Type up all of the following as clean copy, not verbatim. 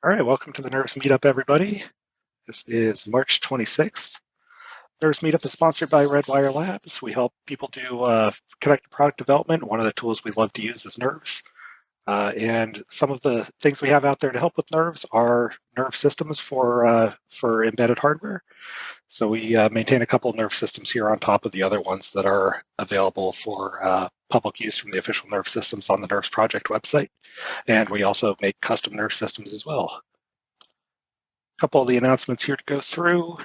All right, welcome to the Nerves Meetup, everybody. This is March 26th. Nerves Meetup is sponsored by Redwire Labs. We help people do connected product development. One of the tools we love to use is Nerves. And some of the things we have out there to help with Nerves are Nerve systems for embedded hardware. So we maintain a couple of Nerve systems here on top of the other ones that are available for public use from the official Nerve systems on the Nerves Project website. And we also make custom Nerve systems as well. A couple of the announcements here to go through.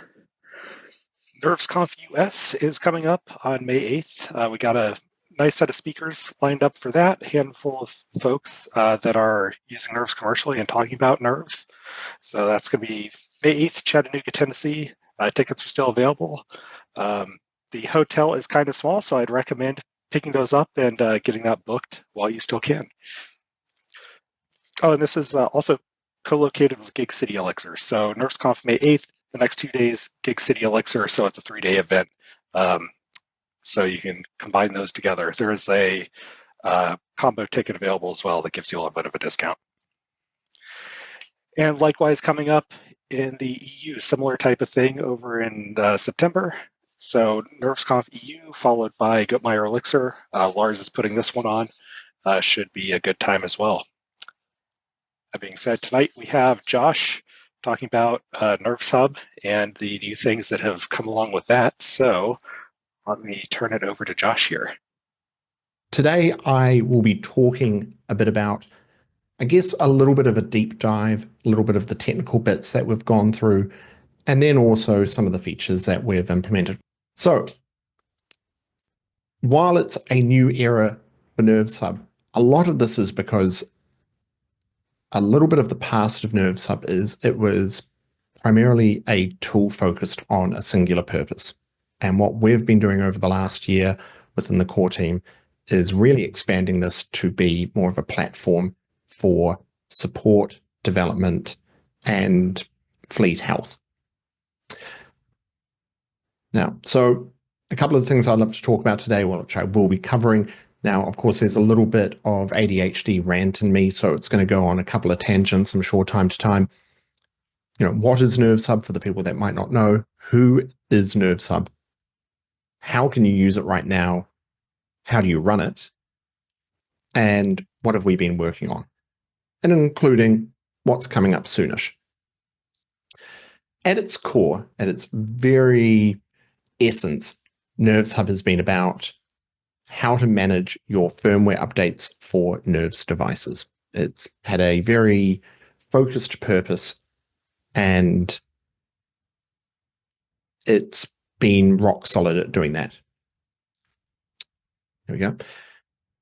NervesConf US is coming up on May 8th. We got a nice set of speakers lined up for that, a handful of folks that are using Nerves commercially and talking about Nerves. So that's going to be May 8th, Chattanooga, Tennessee. Tickets are still available. The hotel is kind of small, so I'd recommend picking those up and getting that booked while you still can. Oh, and this is also co-located with Gig City Elixir. So NervesConf May 8th, the next 2 days, Gig City Elixir, so it's a 3-day event. So you can combine those together. There is a combo ticket available as well that gives you a little bit of a discount. And likewise, coming up in the EU, similar type of thing over in September. So NervesConf EU followed by Gottmeyer Elixir. Lars is putting this one on. Should be a good time as well. That being said, tonight we have Josh talking about NervesHub and the new things that have come along with that. So let me turn it over to Josh here. Today I will be talking a bit about, I guess, a little bit of a deep dive, a little bit of the technical bits that we've gone through, and then also some of the features that we've implemented. So while it's a new era for NervesHub, a lot of this is because a little bit of the past of NervesHub is it was primarily a tool focused on a singular purpose. And what we've been doing over the last year within the core team is really expanding this to be more of a platform for support, development, and fleet health. Now, so a couple of things I'd love to talk about today, which I will be covering. Now, of course, there's a little bit of ADHD rant in me, so it's going to go on a couple of tangents, I'm sure, time to time. You know, what is NervesHub for the people that might not know? Who is NervesHub? How can you use it right now? How do you run it? And what have we been working on? And including what's coming up soonish. At its core, at its very essence, NervesHub has been about how to manage your firmware updates for Nerves devices. It's had a very focused purpose, and it's been rock solid at doing that. There we go.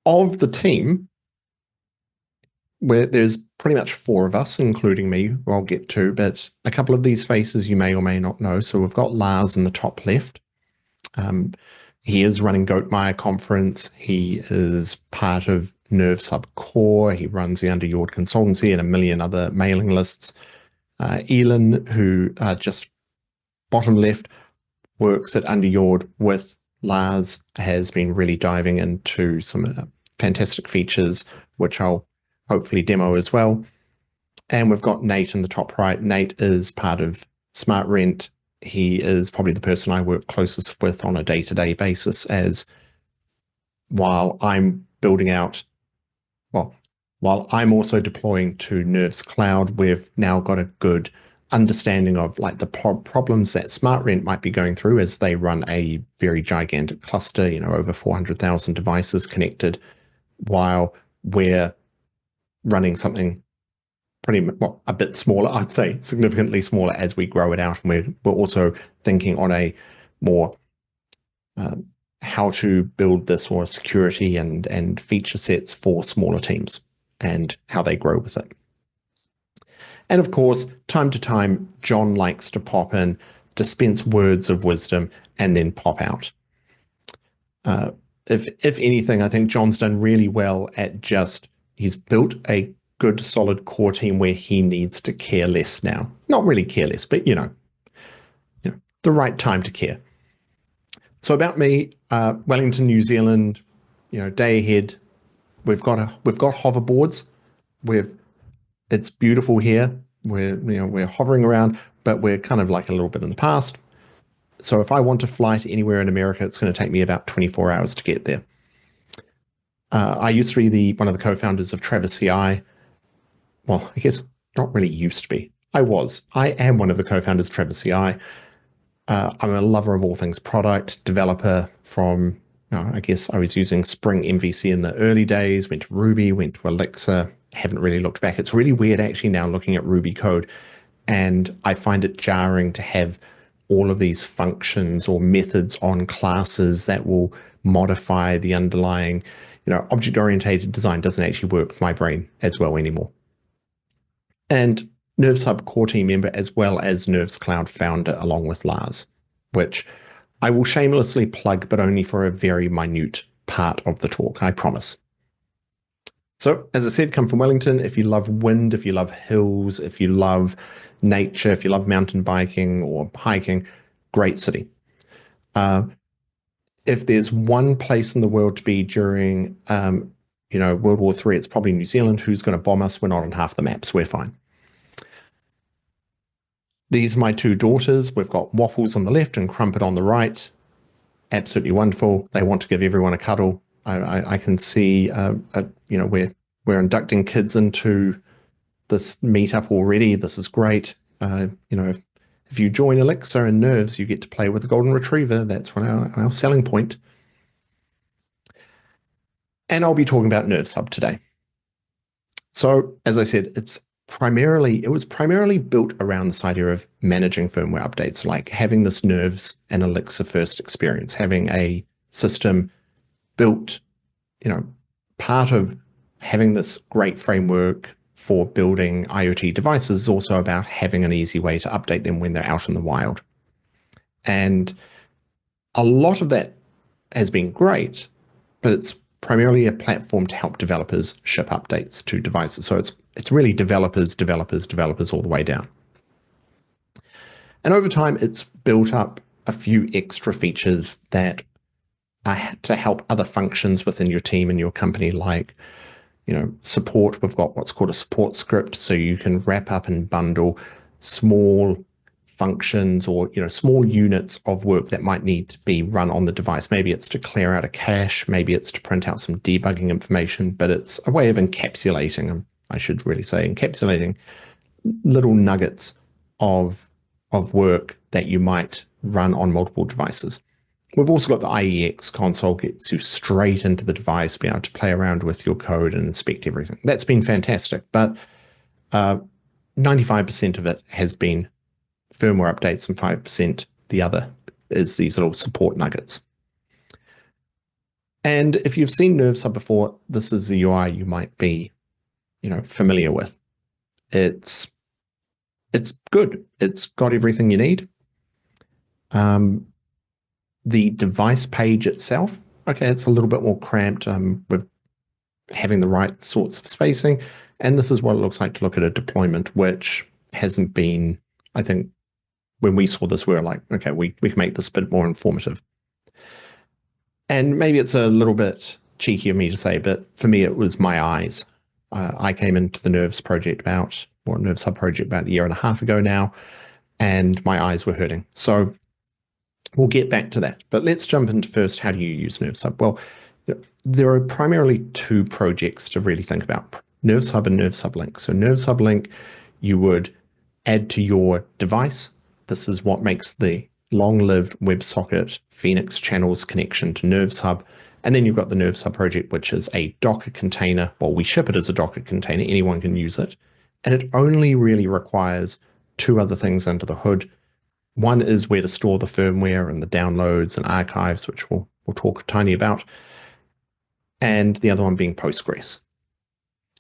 Of the team, where there's pretty much 4 of us, including me, who I'll get to, but a couple of these faces you may or may not know. So we've got Lars in the top left. He is running Gottmeyer Conference. He is part of NervesHub Core. He runs the Under Yord Consultancy and a million other mailing lists. Elin, who just bottom left, works at Under Yord with Lars, has been really diving into some fantastic features, which I'll hopefully demo as well. And we've got Nate in the top right. Nate is part of Smart Rent. He is probably the person I work closest with on a day-to-day basis, as while I'm building out, well, while I'm also deploying to NervesCloud, we've now got a good understanding of like the problems that Smart Rent might be going through as they run a very gigantic cluster, you know, over 400,000 devices connected, while we're running something pretty much, well, a bit smaller, I'd say significantly smaller as we grow it out. And we're also thinking on a more how to build this or security and feature sets for smaller teams and how they grow with it. And of course, time to time, John likes to pop in, dispense words of wisdom, and then pop out. If anything, I think John's done really well at he's built a good, solid core team where he needs to care less now. Not really care less, but you know, the right time to care. So about me, Wellington, New Zealand, day ahead. We've got hoverboards. It's beautiful here. we're hovering around, but we're kind of like a little bit in the past. So if I want to fly to anywhere in America, it's going to take me about 24 hours to get there. I used to be one of the co-founders of Travis CI. Well, I guess not really used to be. I am one of the co-founders of Travis CI. I'm a lover of all things product, developer from, I guess I was using Spring MVC in the early days, went to Ruby, went to Elixir, haven't really looked back. It's really weird actually now looking at Ruby code, and I find it jarring to have all of these functions or methods on classes that will modify the underlying, object-oriented design doesn't actually work for my brain as well anymore. And NervesHub core team member, as well as NervesCloud founder, along with Lars, which I will shamelessly plug, but only for a very minute part of the talk, I promise. So, as I said, come from Wellington. If you love wind, if you love hills, if you love nature, if you love mountain biking or hiking, great city. If there's one place in the world to be during, World War III, it's probably New Zealand. Who's going to bomb us? We're not on half the maps. We're fine. These are my two daughters. We've got Waffles on the left and Crumpet on the right. Absolutely wonderful. They want to give everyone a cuddle. I can see, we're inducting kids into this meetup already. This is great. If you join Elixir and Nerves, you get to play with the Golden Retriever. That's our selling point. And I'll be talking about NervesHub today. So, as I said, it was primarily built around this idea of managing firmware updates, like having this Nerves and Elixir first experience, having a system built, part of having this great framework for building IoT devices is also about having an easy way to update them when they're out in the wild. And a lot of that has been great, but it's primarily a platform to help developers ship updates to devices. So it's really developers all the way down. And over time, it's built up a few extra features that are to help other functions within your team and your company, like support. We've got what's called a support script, so you can wrap up and bundle small functions or small units of work that might need to be run on the device. Maybe it's to clear out a cache, maybe it's to print out some debugging information, but it's a way of encapsulating, I should really say, encapsulating little nuggets of work that you might run on multiple devices. We've also got the IEX console, gets you straight into the device, be able to play around with your code and inspect everything. That's been fantastic, but 95% of it has been firmware updates and 5% the other is these little support nuggets. And if you've seen NervesHub before, this is the UI you might be, familiar with. It's good. It's got everything you need. The device page itself, okay, it's a little bit more cramped with having the right sorts of spacing. And this is what it looks like to look at a deployment, which hasn't been, I think, when we saw this, we were like, okay, we can make this a bit more informative. And maybe it's a little bit cheeky of me to say, but for me, it was my eyes. I came into the NervesHub project about a year and a half ago now, and my eyes were hurting. So we'll get back to that. But let's jump into first, how do you use NervesHub? Well, there are primarily two projects to really think about, NervesHub and NervesHub Link. So NervesHub Link, you would add to your device. This is what makes the long-lived WebSocket Phoenix channels connection to NervesHub. And then you've got the NervesHub project, which is a Docker container. Well, we ship it as a Docker container. Anyone can use it. And it only really requires two other things under the hood. One is where to store the firmware and the downloads and archives, which we'll talk tiny about. And the other one being Postgres.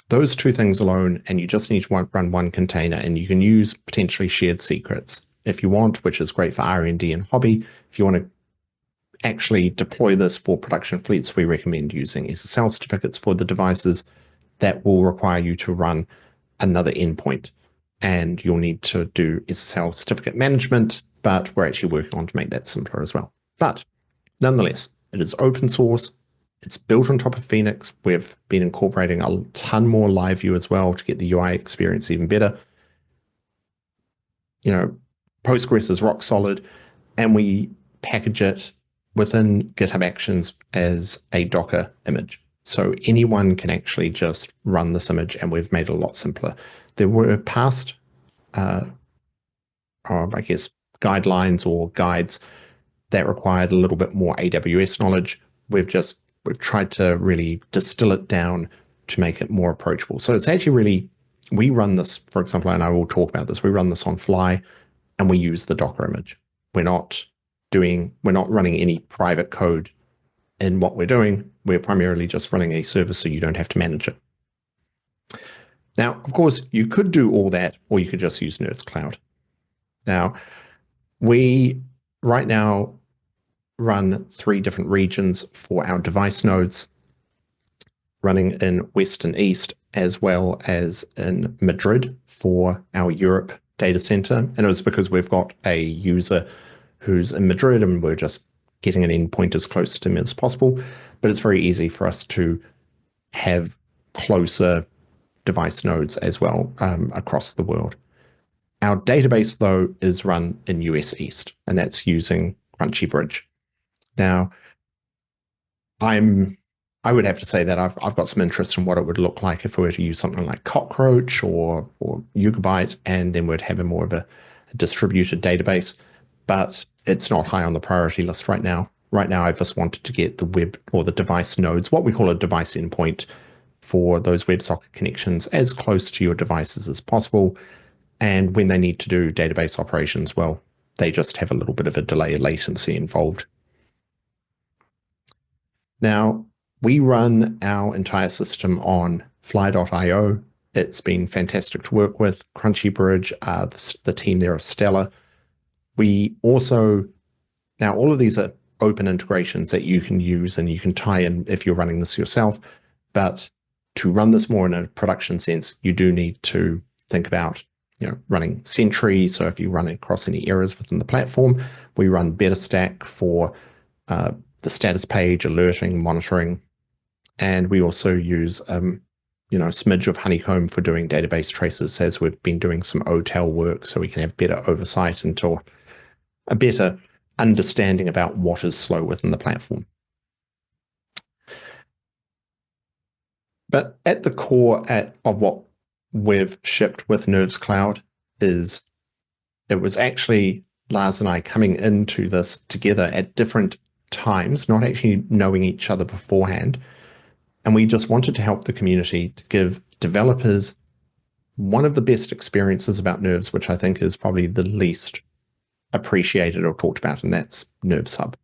Those two things alone, and you just need to run one container, and you can use potentially shared secrets if you want, which is great for R&D and hobby. If you want to actually deploy this for production fleets, we recommend using SSL certificates for the devices. That will require you to run another endpoint, and you'll need to do SSL certificate management, but we're actually working on to make that simpler as well. But nonetheless, it is open source. It's built on top of Phoenix. We've been incorporating a ton more live view as well to get the UI experience even better. Postgres is rock solid, and we package it within GitHub Actions as a Docker image. So anyone can actually just run this image, and we've made it a lot simpler. There were past, I guess, guidelines or guides that required a little bit more AWS knowledge. We've tried to really distill it down to make it more approachable. So it's actually really, we run this, for example, and I will talk about this, we run this on Fly, and we use the Docker image. We're not running any private code in what we're doing. We're primarily just running a service, so you don't have to manage it. Now, of course, you could do all that, or you could just use NervesCloud. Now, we right now run 3 different regions for our device nodes, running in West and East, as well as in Madrid for our Europe data center. And it was because we've got a user who's in Madrid, and we're just getting an endpoint as close to him as possible. But it's very easy for us to have closer device nodes as well across the world. Our database, though, is run in US East, and that's using Crunchy Bridge. Now, I would have to say that I've got some interest in what it would look like if we were to use something like Cockroach or Yugabyte, and then we'd have a more of a distributed database. But it's not high on the priority list right now. Right now, I just wanted to get the web or the device nodes, what we call a device endpoint, for those WebSocket connections as close to your devices as possible. And when they need to do database operations, well, they just have a little bit of a delay latency involved. Now, we run our entire system on fly.io. It's been fantastic to work with. Crunchy Bridge, the team there are stellar. We also, now all of these are open integrations that you can use and you can tie in if you're running this yourself. But to run this more in a production sense, you do need to think about running Sentry. So if you run across any errors within the platform, we run BetterStack for the status page, alerting, monitoring. And we also use a smidge of Honeycomb for doing database traces, as we've been doing some OTel work, so we can have better oversight into a better understanding about what is slow within the platform. But at the core of what we've shipped with NervesCloud is, it was actually Lars and I coming into this together at different times, not actually knowing each other beforehand. And we just wanted to help the community to give developers one of the best experiences about Nerves, which I think is probably the least appreciated or talked about, and that's NervesHub.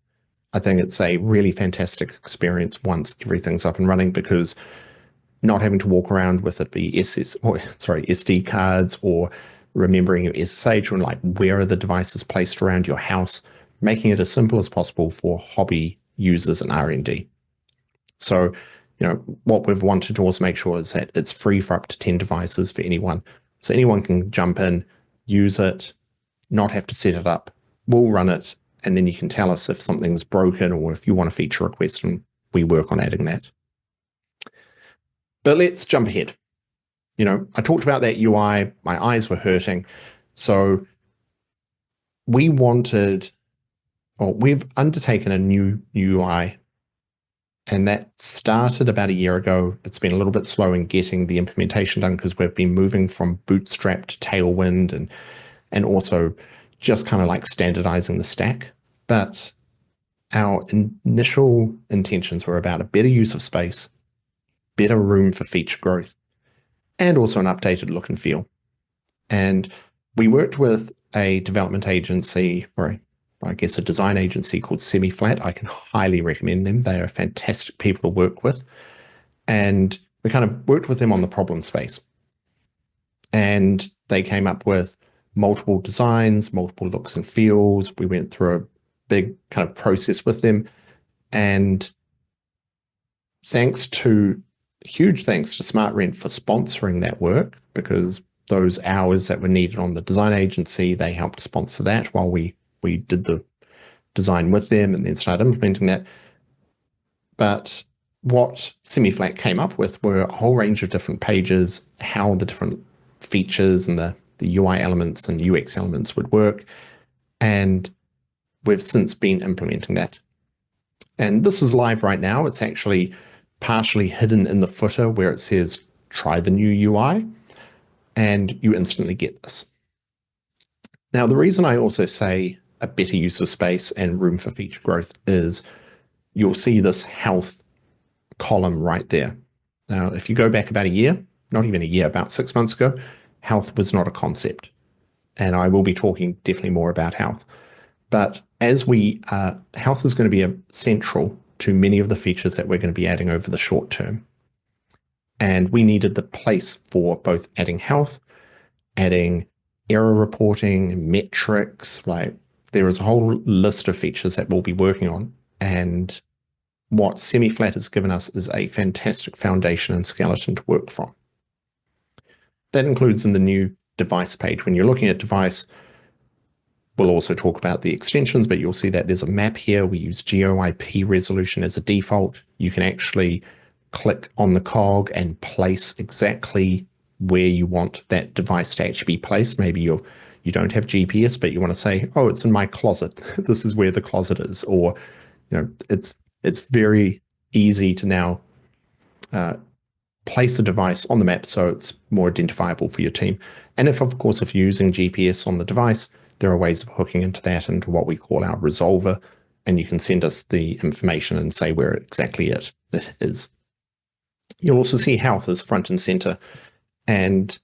I think it's a really fantastic experience once everything's up and running, because not having to walk around with it be SD cards, or remembering your SSH, or like where are the devices placed around your house, making it as simple as possible for hobby users and R&D. So, what we've wanted to also make sure is that it's free for up to 10 devices for anyone. So anyone can jump in, use it, not have to set it up. We'll run it, and then you can tell us if something's broken or if you want a feature request, and we work on adding that. But let's jump ahead. I talked about that UI. My eyes were hurting. So we've undertaken a new UI, and that started about a year ago. It's been a little bit slow in getting the implementation done, because we've been moving from Bootstrap to Tailwind, and also just kind of like standardizing the stack. But our initial intentions were about a better use of space, better room for feature growth, and also an updated look and feel. And we worked with a development agency, or I guess a design agency, called Semi-Flat. I can highly recommend them. They are fantastic people to work with. And we kind of worked with them on the problem space. And they came up with multiple designs, multiple looks and feels. We went through a big kind of process with them. And huge thanks to SmartRent for sponsoring that work, because those hours that were needed on the design agency, they helped sponsor that while we did the design with them and then started implementing that. But what Semi-Flat came up with were a whole range of different pages, how the different features and the the UI elements and UX elements would work. And we've since been implementing that. And this is live right now. It's actually partially hidden in the footer where it says try the new UI, and you instantly get this. Now, the reason I also say a better use of space and room for feature growth is you'll see this health column right there. Now, if you go back about a year, not even a year, about 6 months ago, health was not a concept. And I will be talking definitely more about health. But as health is going to be central to many of the features that we're going to be adding over the short term. And we needed the place for both adding health, adding error reporting, metrics, like there is a whole list of features that we'll be working on. And what Semi-Flat has given us is a fantastic foundation and skeleton to work from. That includes in the new device page. When you're looking at device, we'll also talk about the extensions, but you'll see that there's a map here. We use GeoIP resolution as a default. You can actually click on the cog and place exactly where you want that device to actually be placed. Maybe you don't have GPS, but you want to say, oh, it's in my closet. This is where the closet is. Or, it's very easy to now place a device on the map so it's more identifiable for your team. And if you're using GPS on the device, there are ways of hooking into that into what we call our resolver, and you can send us the information and say where exactly it is. You'll also see health as front and center, and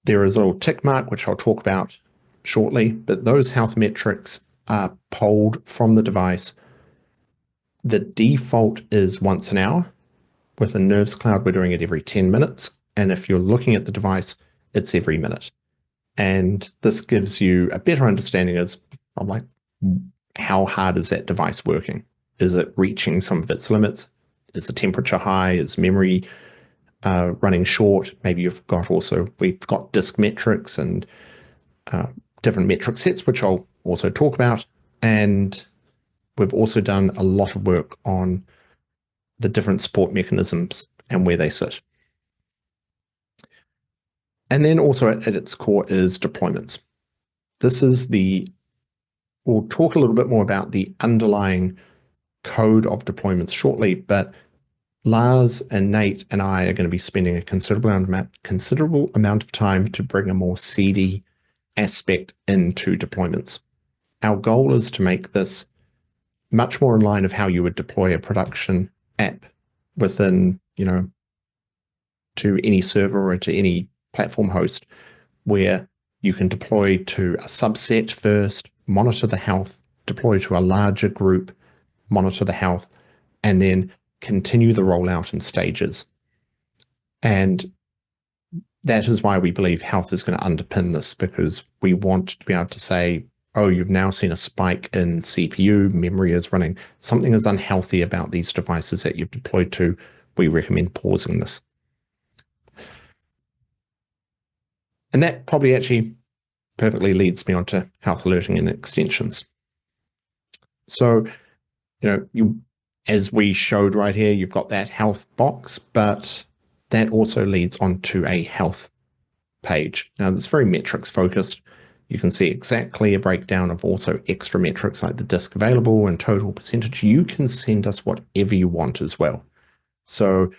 there is a little tick mark, which I'll talk about shortly, but those health metrics are polled from the device. The default is once an hour. With a NervesCloud, we're doing it every 10 minutes. And if you're looking at the device, it's every minute. And this gives you a better understanding of like, how hard is that device working? Is it reaching some of its limits? Is the temperature high? Is memory running short? Maybe we've got disk metrics and different metric sets, which I'll also talk about. And we've also done a lot of work on the different support mechanisms and where they sit. And then also at its core is deployments. We'll talk a little bit more about the underlying code of deployments shortly, but Lars and Nate and I are going to be spending a considerable amount of time to bring a more seedy aspect into deployments. Our goal is to make this much more in line of how you would deploy a production app within, to any server or to any platform host, where you can deploy to a subset first, monitor the health, deploy to a larger group, monitor the health, and then continue the rollout in stages. And that is why we believe health is going to underpin this, because we want to be able to say, oh, you've now seen a spike in CPU, memory is running, something is unhealthy about these devices that you've deployed to, we recommend pausing this. And that probably actually perfectly leads me onto health alerting and extensions. So, as we showed right here, you've got that health box, but that also leads onto a health page. Now, it's very metrics focused. You can see exactly a breakdown of also extra metrics like the disk available and total percentage. You can send us whatever you want as well. So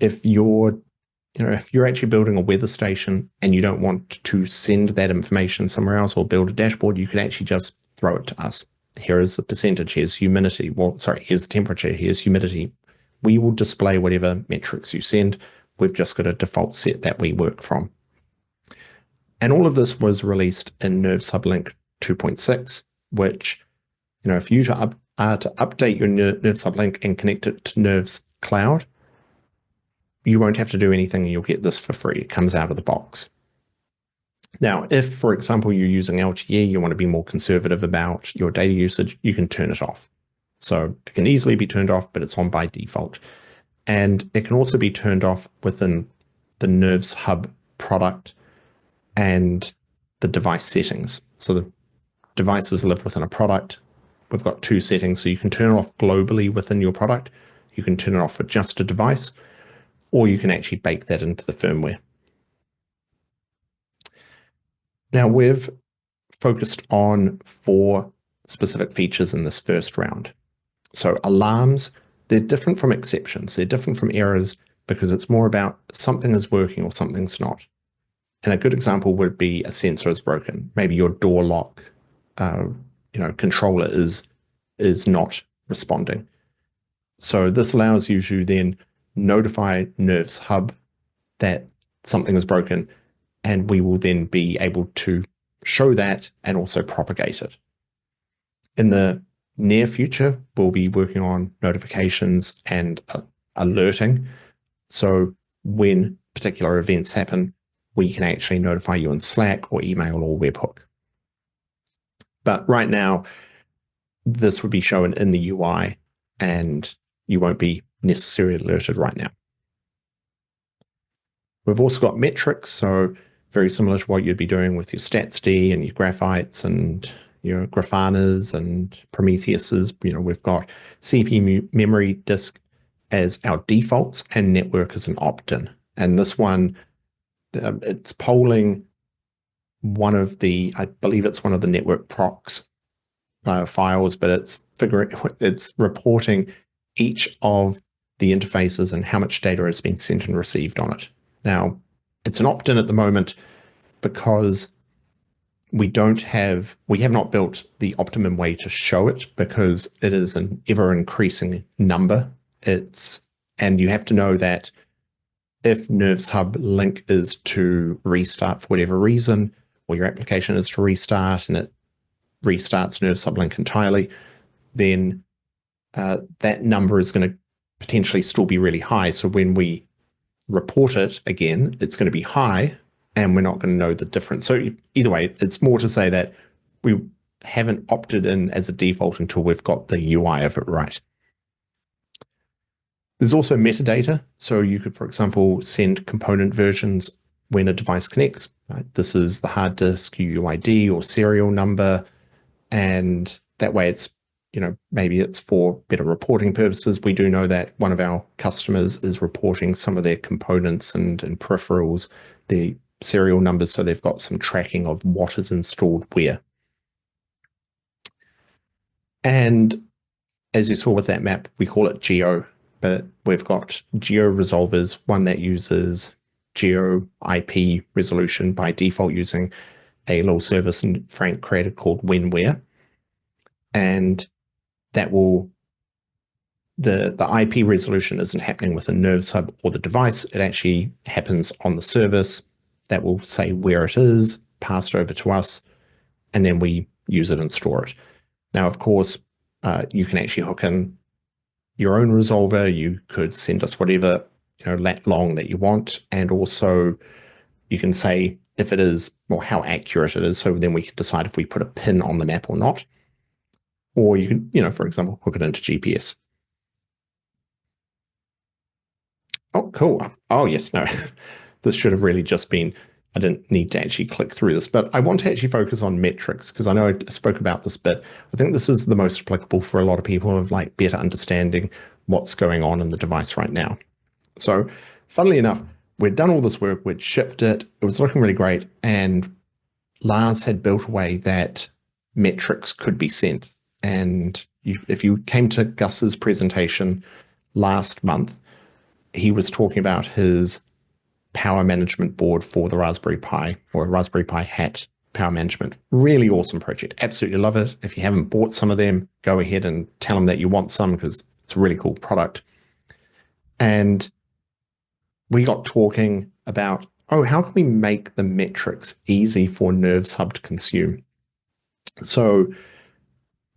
if you're actually building a weather station and you don't want to send that information somewhere else or build a dashboard, you can actually just throw it to us. Here is the percentage, here's humidity. Here's the temperature, here's humidity. We will display whatever metrics you send. We've just got a default set that we work from. And all of this was released in NervesHub Link 2.6, which, if you are to update your NervesHub Link and connect it to NervesCloud, you won't have to do anything and you'll get this for free. It comes out of the box. Now, if, for example, you're using LTE, you want to be more conservative about your data usage, you can turn it off. So it can easily be turned off, but it's on by default. And it can also be turned off within the NervesHub product and the device settings. So the devices live within a product. We've got two settings, so you can turn it off globally within your product. You can turn it off for just a device, or you can actually bake that into the firmware. Now we've focused on 4 specific features in this first round. So alarms, they're different from exceptions. They're different from errors because it's more about something is working or something's not. And a good example would be a sensor is broken. Maybe your door lock, controller is not responding. So this allows you to then notify NervesHub that something is broken, and we will then be able to show that and also propagate it. In the near future, we'll be working on notifications and alerting. So when particular events happen, we can actually notify you in Slack or email or webhook. But right now, this would be shown in the UI and you won't be necessarily alerted right now. We've also got metrics, so very similar to what you'd be doing with your StatsD and your Graphites and your Grafanas and Prometheuses. We've got CPU memory disk as our defaults and network as an opt-in. And this one, it's polling I believe it's one of the network procs files, but it's reporting each of the interfaces and how much data has been sent and received on it. Now, it's an opt-in at the moment because we have not built the optimum way to show it because it is an ever-increasing number. And you have to know that if NervesHub link is to restart for whatever reason, or your application is to restart and it restarts NervesHub link entirely, then that number is going to potentially still be really high. So when we report it again, it's going to be high and we're not going to know the difference. So either way, it's more to say that we haven't opted in as a default until we've got the UI of it right. There's also metadata. So you could, for example, send component versions when a device connects. Right? This is the hard disk UUID or serial number. And that way it's, maybe it's for better reporting purposes. We do know that one of our customers is reporting some of their components and peripherals, the serial numbers, so they've got some tracking of what is installed where. And as you saw with that map, we call it geo, but we've got geo resolvers, one that uses geo IP resolution by default using a little service Frank created called WhenWhere. And that will, the IP resolution isn't happening within NervesHub or the device. It actually happens on the service that will say where it is, passed over to us, and then we use it and store it. Now, of course, you can actually hook in your own resolver. You could send us whatever lat long that you want, and also you can say if it is or how accurate it is. So then we can decide if we put a pin on the map or not. Or you could, for example, hook it into GPS. Oh, cool. Oh, yes, no. This should have really just been, I didn't need to actually click through this, but I want to actually focus on metrics because I know I spoke about this, but I think this is the most applicable for a lot of people of better understanding what's going on in the device right now. So funnily enough, we'd done all this work, we'd shipped it, it was looking really great, and Lars had built a way that metrics could be sent. And if you came to Gus's presentation last month, he was talking about his power management board for the Raspberry Pi or Raspberry Pi Hat power management. Really awesome project. Absolutely love it. If you haven't bought some of them, go ahead and tell them that you want some because it's a really cool product. And we got talking about, how can we make the metrics easy for NervesHub to consume? So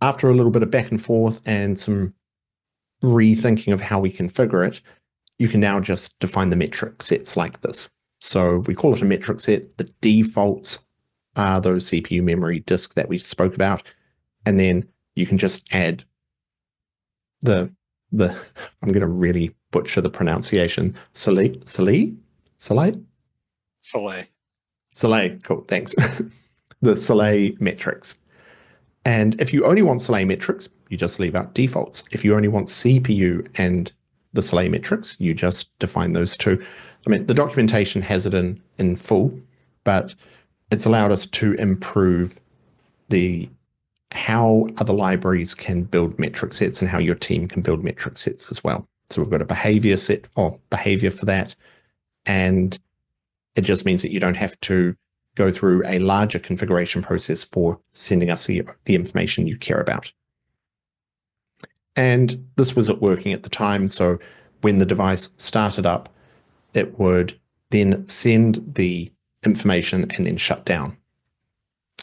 after a little bit of back and forth and some rethinking of how we configure it, you can now just define the metric sets like this. So we call it a metric set. The defaults are those CPU memory disks that we spoke about. And then you can just add I'm going to really butcher the pronunciation, Soleil, cool, thanks. The Soleil metrics. And if you only want Soleil metrics, you just leave out defaults. If you only want CPU and the Soleil metrics, you just define those two. I mean, the documentation has it in full, but it's allowed us to improve how other libraries can build metric sets and how your team can build metric sets as well. So we've got a behavior set or behavior for that. And it just means that you don't have to go through a larger configuration process for sending us the information you care about. And this wasn't working at the time. So when the device started up, it would then send the information and then shut down.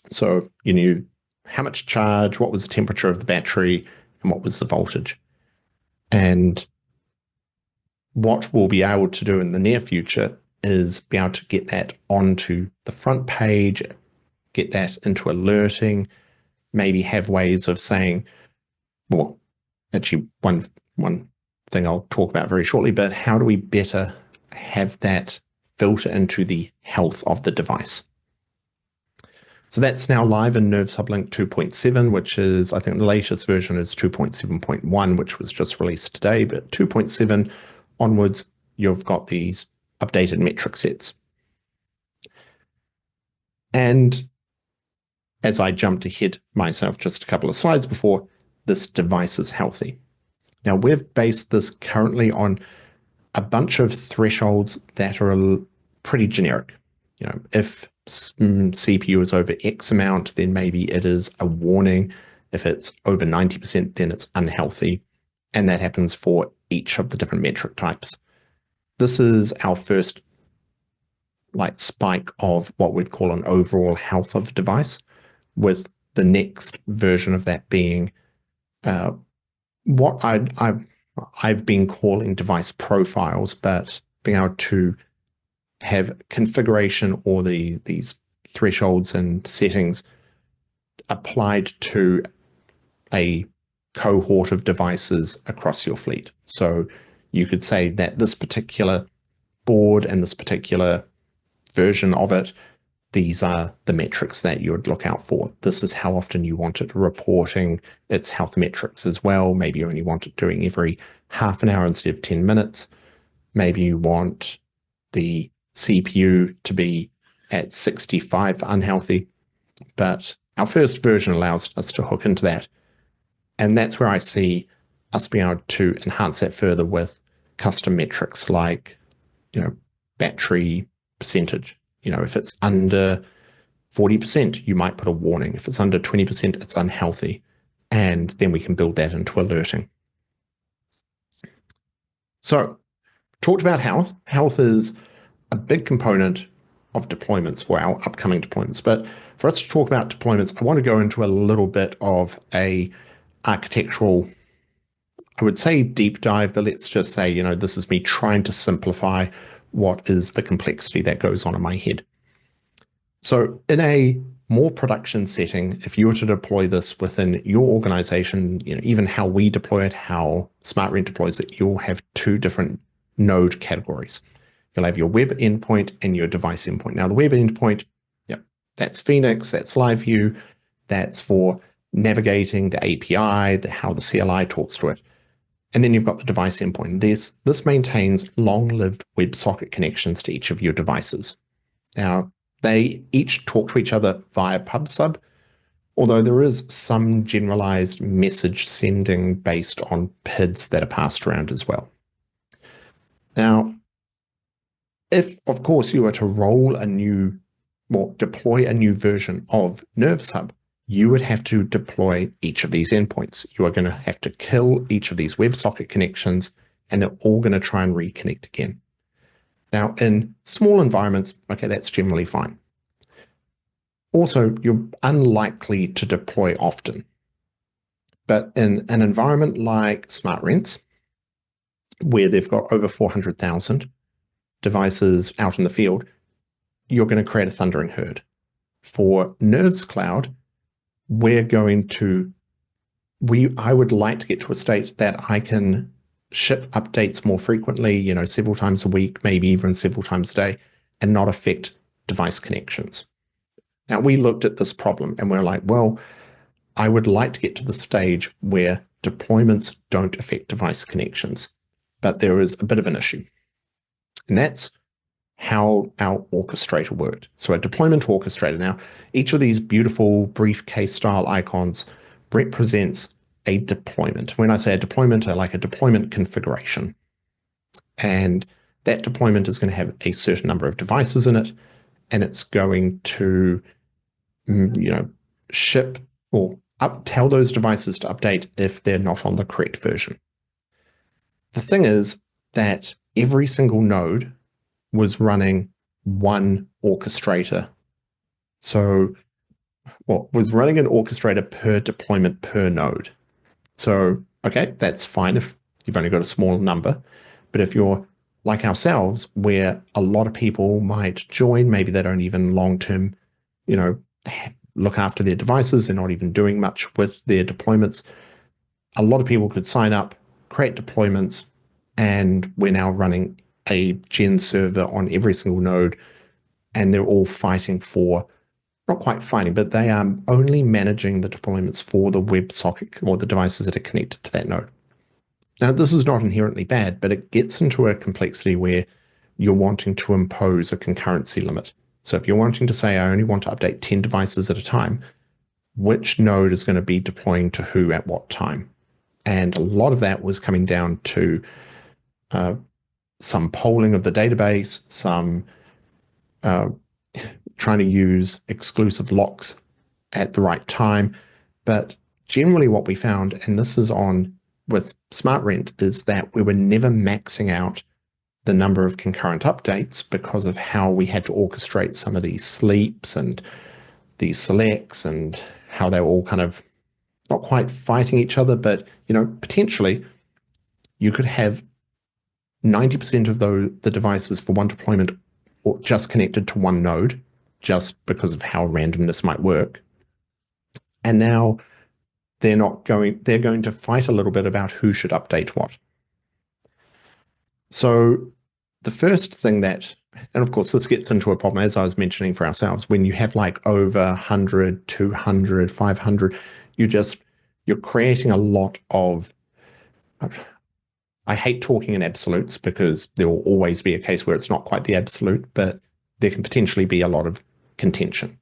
So you knew how much charge, what was the temperature of the battery, and what was the voltage. And what we'll be able to do in the near future is be able to get that onto the front page, get that into alerting, maybe have ways of saying, well, actually one thing I'll talk about very shortly, but how do we better have that filter into the health of the device? So that's now live in NervesHub Link 2.7, which is, I think the latest version is 2.7.1, which was just released today, but 2.7 onwards, you've got these updated metric sets. And as I jumped ahead myself just a couple of slides before, this device is healthy. Now we've based this currently on a bunch of thresholds that are pretty generic. You know, if CPU is over X amount, then maybe it is a warning. If it's over 90%, then it's unhealthy. And that happens for each of the different metric types. This is our first spike of what we'd call an overall health of a device, with the next version of that being what I've been calling device profiles, but being able to have configuration or these thresholds and settings applied to a cohort of devices across your fleet. So you could say that this particular board and this particular version of it, these are the metrics that you would look out for. This is how often you want it reporting its health metrics as well. Maybe you only want it doing every half an hour instead of 10 minutes. Maybe you want the CPU to be at 65 unhealthy. But our first version allows us to hook into that. And that's where I see us being able to enhance that further with custom metrics like, battery percentage. If it's under 40%, you might put a warning. If it's under 20%, it's unhealthy. And then we can build that into alerting. So, talked about health. Health is a big component of deployments for our upcoming deployments. But for us to talk about deployments, I want to go into a little bit of a architectural, I would say deep dive, but let's just say, this is me trying to simplify what is the complexity that goes on in my head. So in a more production setting, if you were to deploy this within your organization, even how we deploy it, how SmartRent deploys it, you'll have two different node categories. You'll have your web endpoint and your device endpoint. Now the web endpoint, that's Phoenix, that's LiveView, that's for navigating the API, how the CLI talks to it. And then you've got the device endpoint. This maintains long-lived WebSocket connections to each of your devices. Now, they each talk to each other via PubSub, although there is some generalized message sending based on PIDs that are passed around as well. Now, if, of course, you were to deploy a new version of NervesHub, you would have to deploy each of these endpoints. You are going to have to kill each of these WebSocket connections, and they're all going to try and reconnect again. Now, in small environments, that's generally fine. Also, you're unlikely to deploy often. But in an environment like SmartRent's, where they've got over 400,000 devices out in the field, you're going to create a thundering herd. For NervesCloud, I would like to get to a state that I can ship updates more frequently, several times a week, maybe even several times a day, and not affect device connections. Now, we looked at this problem and we're like, well, I would like to get to the stage where deployments don't affect device connections, but there is a bit of an issue. And that's how our orchestrator worked. So a deployment orchestrator. Now, each of these beautiful briefcase style icons represents a deployment. When I say a deployment, I like a deployment configuration. And that deployment is going to have a certain number of devices in it, and it's going to, ship or tell those devices to update if they're not on the correct version. The thing is that every single node was running one orchestrator. So, was running an orchestrator per deployment per node. So, okay, that's fine if you've only got a small number. But if you're like ourselves, where a lot of people might join, maybe they don't even long-term, look after their devices, they're not even doing much with their deployments. A lot of people could sign up, create deployments, and we're now running a gen server on every single node, and they're all fighting for, not quite fighting, but they are only managing the deployments for the WebSocket or the devices that are connected to that node. Now, this is not inherently bad, but it gets into a complexity where you're wanting to impose a concurrency limit. So if you're wanting to say, I only want to update 10 devices at a time, which node is going to be deploying to who at what time? And a lot of that was coming down to some polling of the database, some trying to use exclusive locks at the right time. But generally what we found, and this is on with SmartRent, is that we were never maxing out the number of concurrent updates because of how we had to orchestrate some of these sleeps and these selects and how they were all kind of not quite fighting each other, but potentially you could have 90% of the devices for one deployment or just connected to one node, just because of how randomness might work. And now they're going to fight a little bit about who should update what. So the first thing that, and of course this gets into a problem, as I was mentioning for ourselves, when you have like over 100, 200, 500, you're creating a lot of, I hate talking in absolutes because there will always be a case where it's not quite the absolute, but there can potentially be a lot of contention.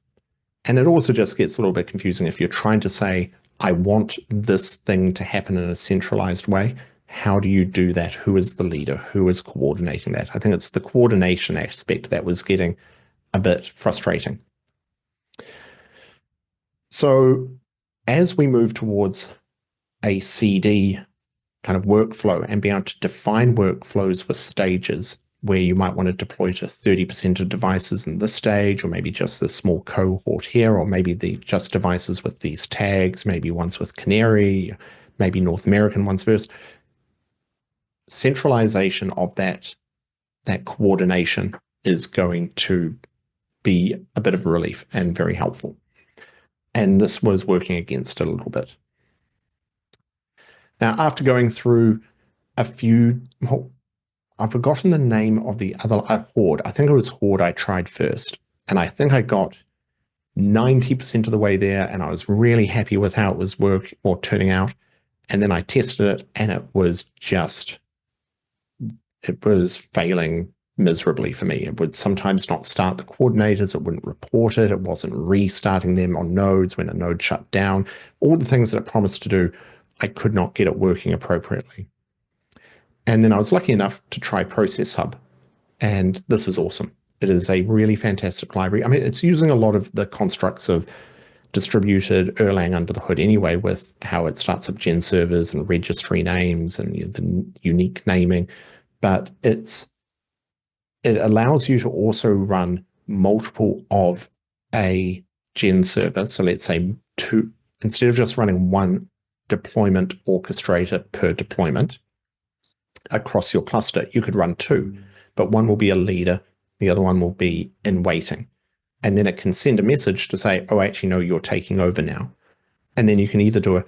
And it also just gets a little bit confusing if you're trying to say, I want this thing to happen in a centralized way. How do you do that? Who is the leader? Who is coordinating that? I think it's the coordination aspect that was getting a bit frustrating. So as we move towards a CD kind of workflow and be able to define workflows with stages where you might want to deploy to 30% of devices in this stage, or maybe just this small cohort here, or maybe just devices with these tags, maybe ones with Canary, maybe North American ones first. Centralization of that coordination is going to be a bit of a relief and very helpful. And this was working against it a little bit. Now, after going through a few, I've forgotten the name of the other, Horde. I think it was Horde I tried first. And I think I got 90% of the way there, and I was really happy with how it was turning out. And then I tested it, and it was failing miserably for me. It would sometimes not start the coordinators. It wouldn't report it. It wasn't restarting them on nodes when a node shut down. All the things that it promised to do, I could not get it working appropriately. And then I was lucky enough to try ProcessHub, and this is awesome. It is a really fantastic library. I mean, it's using a lot of the constructs of distributed Erlang under the hood anyway, with how it starts up gen servers and registry names and the unique naming, but it allows you to also run multiple of a gen server. So let's say two, instead of just running one deployment orchestrator per deployment across your cluster, you could run two, but one will be a leader, the other one will be in waiting. And then it can send a message to say, oh, actually, no, you're taking over now. And then you can either do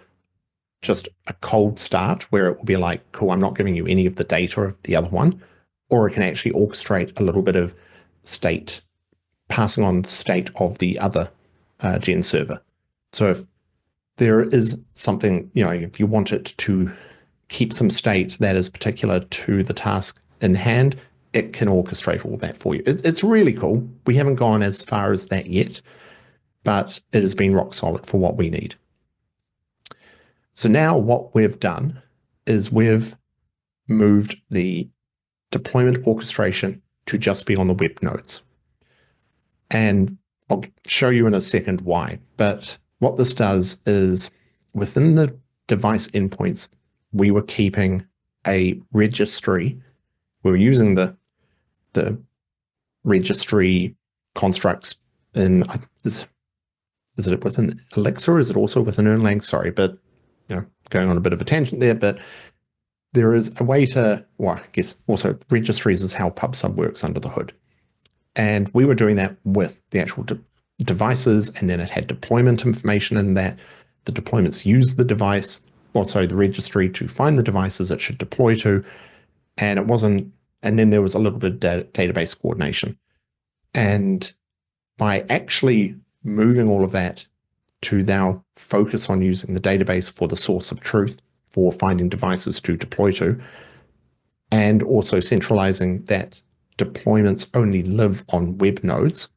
just a cold start where it will be like, cool, I'm not giving you any of the data of the other one, or it can actually orchestrate a little bit of state, passing on the state of the other gen server. So if there is something, if you want it to keep some state that is particular to the task in hand, it can orchestrate all that for you. It's really cool. We haven't gone as far as that yet, but it has been rock solid for what we need. So now what we've done is we've moved the deployment orchestration to just be on the web nodes. And I'll show you in a second why. But what this does is within the device endpoints, we were keeping a registry. We were using the registry constructs in, is it within Alexa or is it also within Erlang? Sorry, but going on a bit of a tangent there, but there is a way to, well, I guess also registries is how PubSub works under the hood. And we were doing that with the actual devices, and then it had deployment information in that. The deployments use the device, also the registry to find the devices it should deploy to. And it wasn't, and then there was a little bit of database coordination. And by actually moving all of that to now focus on using the database for the source of truth, for finding devices to deploy to, and also centralizing that deployments only live on web nodes,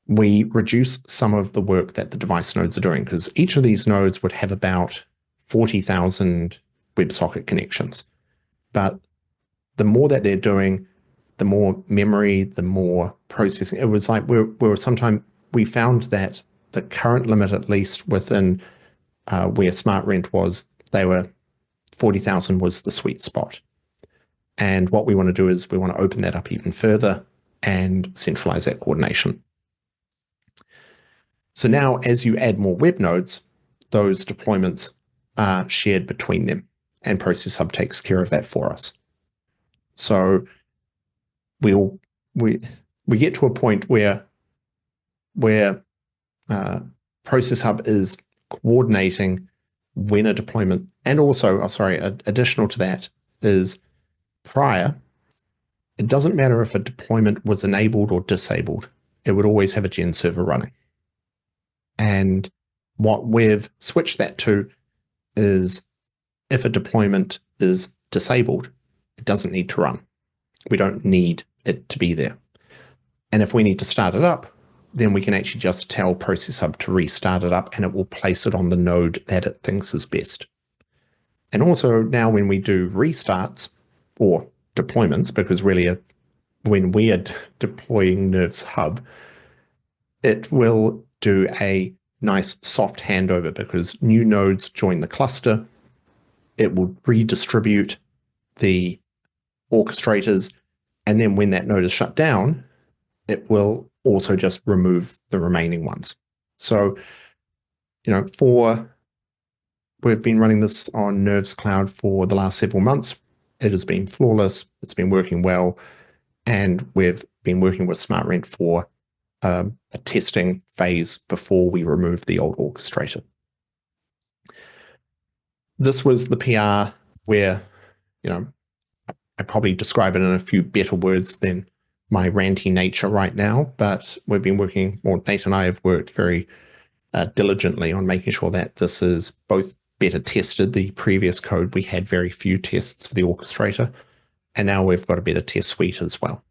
we reduce some of the work that the device nodes are doing, because each of these nodes would have about 40,000 WebSocket connections. But the more that they're doing, the more memory, the more processing. It was like we found that the current limit, at least within where SmartRent was, they were 40,000 was the sweet spot. And what we want to do is we want to open that up even further and centralize that coordination. So now as you add more web nodes, those deployments are shared between them, and ProcessHub takes care of that for us. So we get to a point where ProcessHub is coordinating when a deployment, and also, additional to that is prior, it doesn't matter if a deployment was enabled or disabled, it would always have a gen server running. And what we've switched that to is if a deployment is disabled, it doesn't need to run. We don't need it to be there. And if we need to start it up, then we can actually just tell ProcessHub to restart it up, and it will place it on the node that it thinks is best. And also now when we do restarts or deployments, because really when we are deploying NervesHub, it will do a nice soft handover because new nodes join the cluster. It will redistribute the orchestrators, and then when that node is shut down, it will also just remove the remaining ones. So, we've been running this on NervesCloud for the last several months. It has been flawless. It's been working well. And we've been working with SmartRent for a testing phase before we remove the old orchestrator. This was the PR where, I probably describe it in a few better words than my ranty nature right now, but we've been working, or Nate and I have worked very diligently on making sure that this is both better tested. The previous code, we had very few tests for the orchestrator, and now we've got a better test suite as well.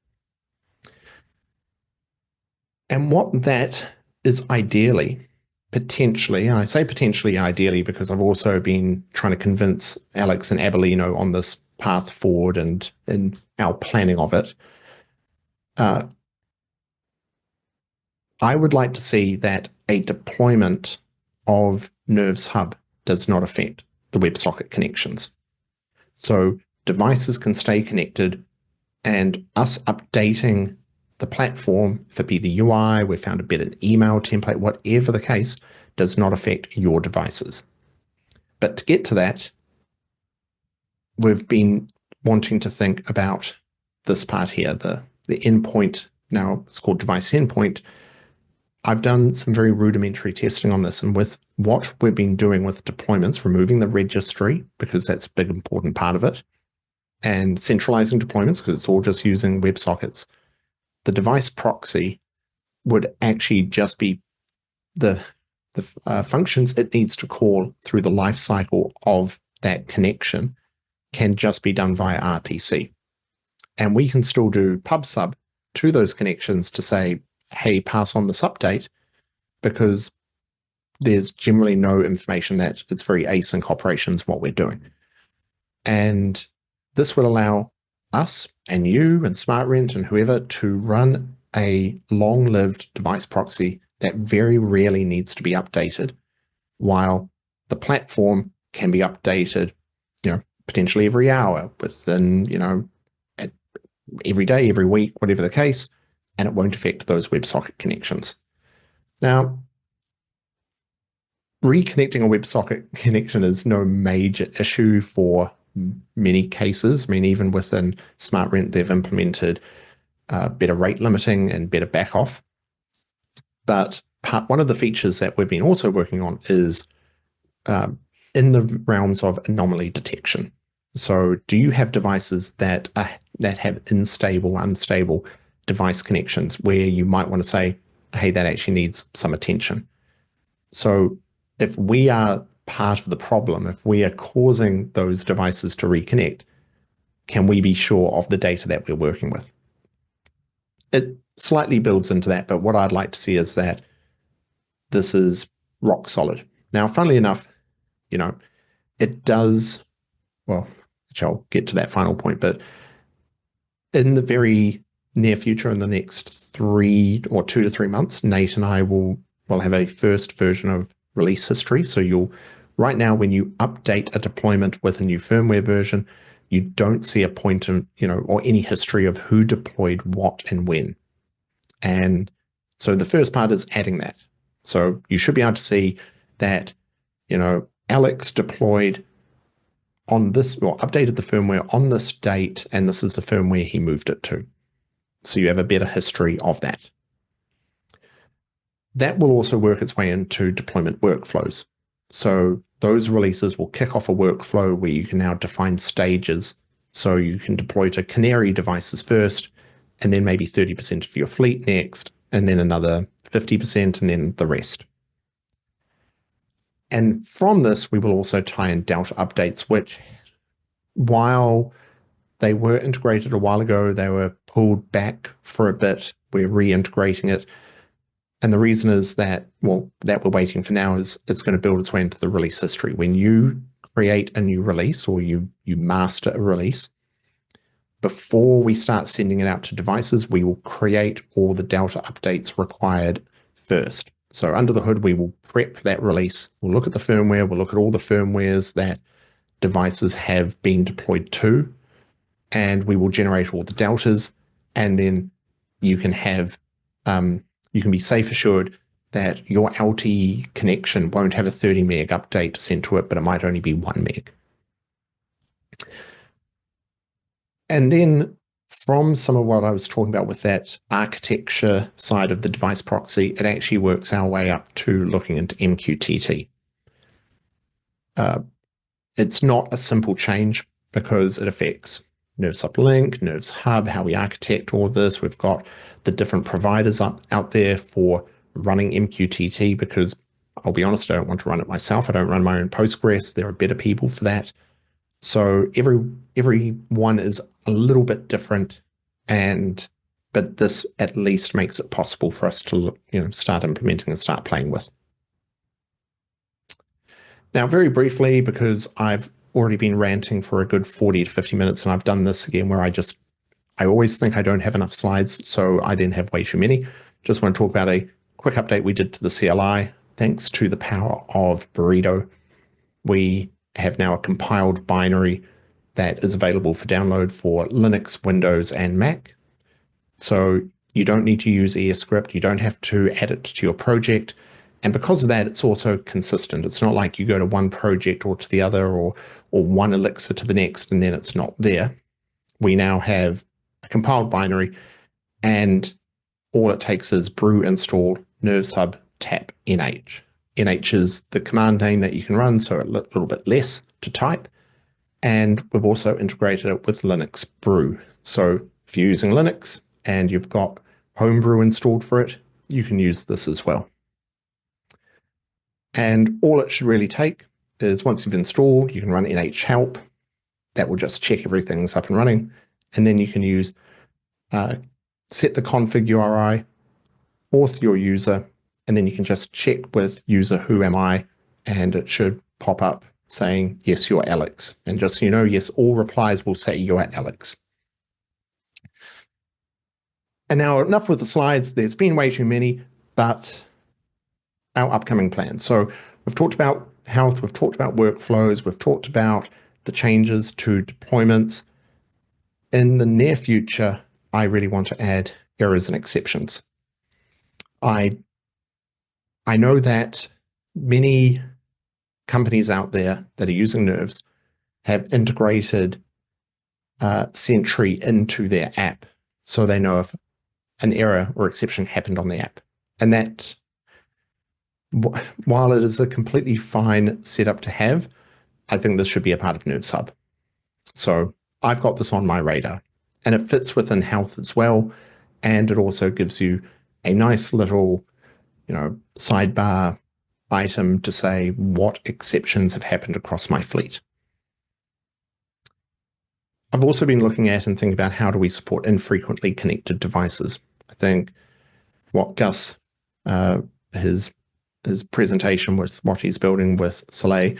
And what that is ideally, potentially, and I say potentially ideally because I've also been trying to convince Alex and Abelino on this path forward and in our planning of it, I would like to see that a deployment of NervesHub does not affect the WebSocket connections. So devices can stay connected, and us updating the platform, if it be the UI, we found a better email template, whatever the case, does not affect your devices. But to get to that, we've been wanting to think about this part here, the endpoint. Now it's called device endpoint. I've done some very rudimentary testing on this, and with what we've been doing with deployments, removing the registry, because that's a big important part of it, and centralizing deployments, because it's all just using WebSockets, the device proxy would actually just be the functions it needs to call through the life cycle of that connection can just be done via RPC. And we can still do pub sub to those connections to say, hey, pass on this update, because there's generally no information that it's very async operations what we're doing. And this will allow us and you and SmartRent and whoever to run a long-lived device proxy that very rarely needs to be updated, while the platform can be updated, potentially every hour, within, every day, every week, whatever the case, and it won't affect those WebSocket connections. Now, reconnecting a WebSocket connection is no major issue for many cases. I mean, even within SmartRent, they've implemented better rate limiting and better backoff. But one of the features that we've been also working on is in the realms of anomaly detection. So do you have devices that have unstable device connections where you might want to say, hey, that actually needs some attention? So if we are part of the problem, if we are causing those devices to reconnect, can we be sure of the data that we're working with? It slightly builds into that, but what I'd like to see is that this is rock solid. Now, funnily enough, it does, well, which I'll get to that final point, but in the very near future, in the next 2 to 3 months, Nate and I will have a first version of release history. So right now, when you update a deployment with a new firmware version, you don't see a point in, or any history of who deployed what and when. And so the first part is adding that. So you should be able to see that, Alex deployed on this, or updated the firmware on this date, and this is the firmware he moved it to. So you have a better history of that. That will also work its way into deployment workflows. So those releases will kick off a workflow where you can now define stages. So you can deploy to canary devices first, and then maybe 30% of your fleet next, and then another 50%, and then the rest. And from this, we will also tie in Delta updates, which, while they were integrated a while ago, they were pulled back for a bit. We're reintegrating it. And the reason is that, that we're waiting for now is it's going to build its way into the release history. When you create a new release or you master a release, before we start sending it out to devices, we will create all the Delta updates required first. So under the hood, we will prep that release. We'll look at the firmware. We'll look at all the firmwares that devices have been deployed to, and we will generate all the deltas. And then you can have, you can be safe assured that your LTE connection won't have a 30 meg update sent to it, but it might only be 1 meg. And then from some of what I was talking about with that architecture side of the device proxy, it actually works our way up to looking into MQTT. It's not a simple change because it affects NervesHub Link, NervesHub, how we architect all of this. We've got the different providers out there for running MQTT, because I'll be honest, I don't want to run it myself. I don't run my own Postgres. There are better people for that. So every one is a little bit different, but this at least makes it possible for us to start implementing and start playing with. Now, very briefly, because I've already been ranting for a good 40 to 50 minutes, and I've done this again where I always think I don't have enough slides, so I then have way too many. Just want to talk about a quick update we did to the CLI. Thanks to the power of Burrito, we have now a compiled binary that is available for download for Linux, Windows, and Mac. So you don't need to use ESCrypt. You don't have to add it to your project. And because of that, it's also consistent. It's not like you go to one project or to the other, or one Elixir to the next, and then it's not there. We now have a compiled binary, and all it takes is brew install NervesHub tap nh. nh is the command name that you can run, so a little bit less to type. And we've also integrated it with Linux brew. So if you're using Linux and you've got Homebrew installed for it, you can use this as well. And all it should really take is, once you've installed, you can run nh help. That will just check everything's up and running. And then you can use set the config URI, auth your user, and then you can just check with user who am I, and it should pop up saying, yes, you're Alex. And just so you know, yes, all replies will say you're Alex. And now enough with the slides. There's been way too many, but our upcoming plans. So we've talked about health, we've talked about workflows, we've talked about the changes to deployments. In the near future, I really want to add errors and exceptions. I know that many companies out there that are using Nerves have integrated Sentry into their app, so they know if an error or exception happened on the app. And that, while it is a completely fine setup to have, I think this should be a part of NervesHub. So I've got this on my radar, and it fits within health as well. And it also gives you a nice little, sidebar item to say what exceptions have happened across my fleet. I've also been looking at and thinking about how do we support infrequently connected devices. I think what Gus, his presentation with what he's building with Soleil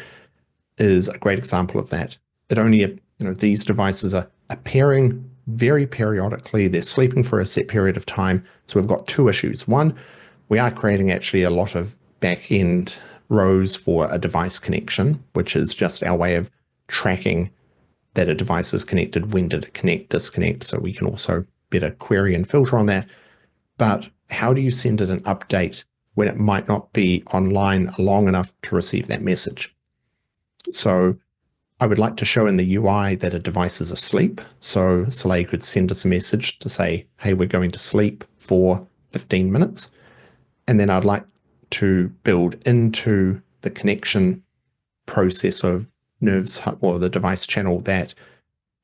is a great example of that. It only, these devices are appearing very periodically. They're sleeping for a set period of time. So we've got two issues. One, we are creating actually a lot of back-end rows for a device connection, which is just our way of tracking that a device is connected, when did it connect, disconnect, so we can also better query and filter on that. But how do you send it an update when it might not be online long enough to receive that message? So I would like to show in the UI that a device is asleep. So Soleil could send us a message to say, hey, we're going to sleep for 15 minutes. And then I'd like to build into the connection process of NervesHub or the device channel that,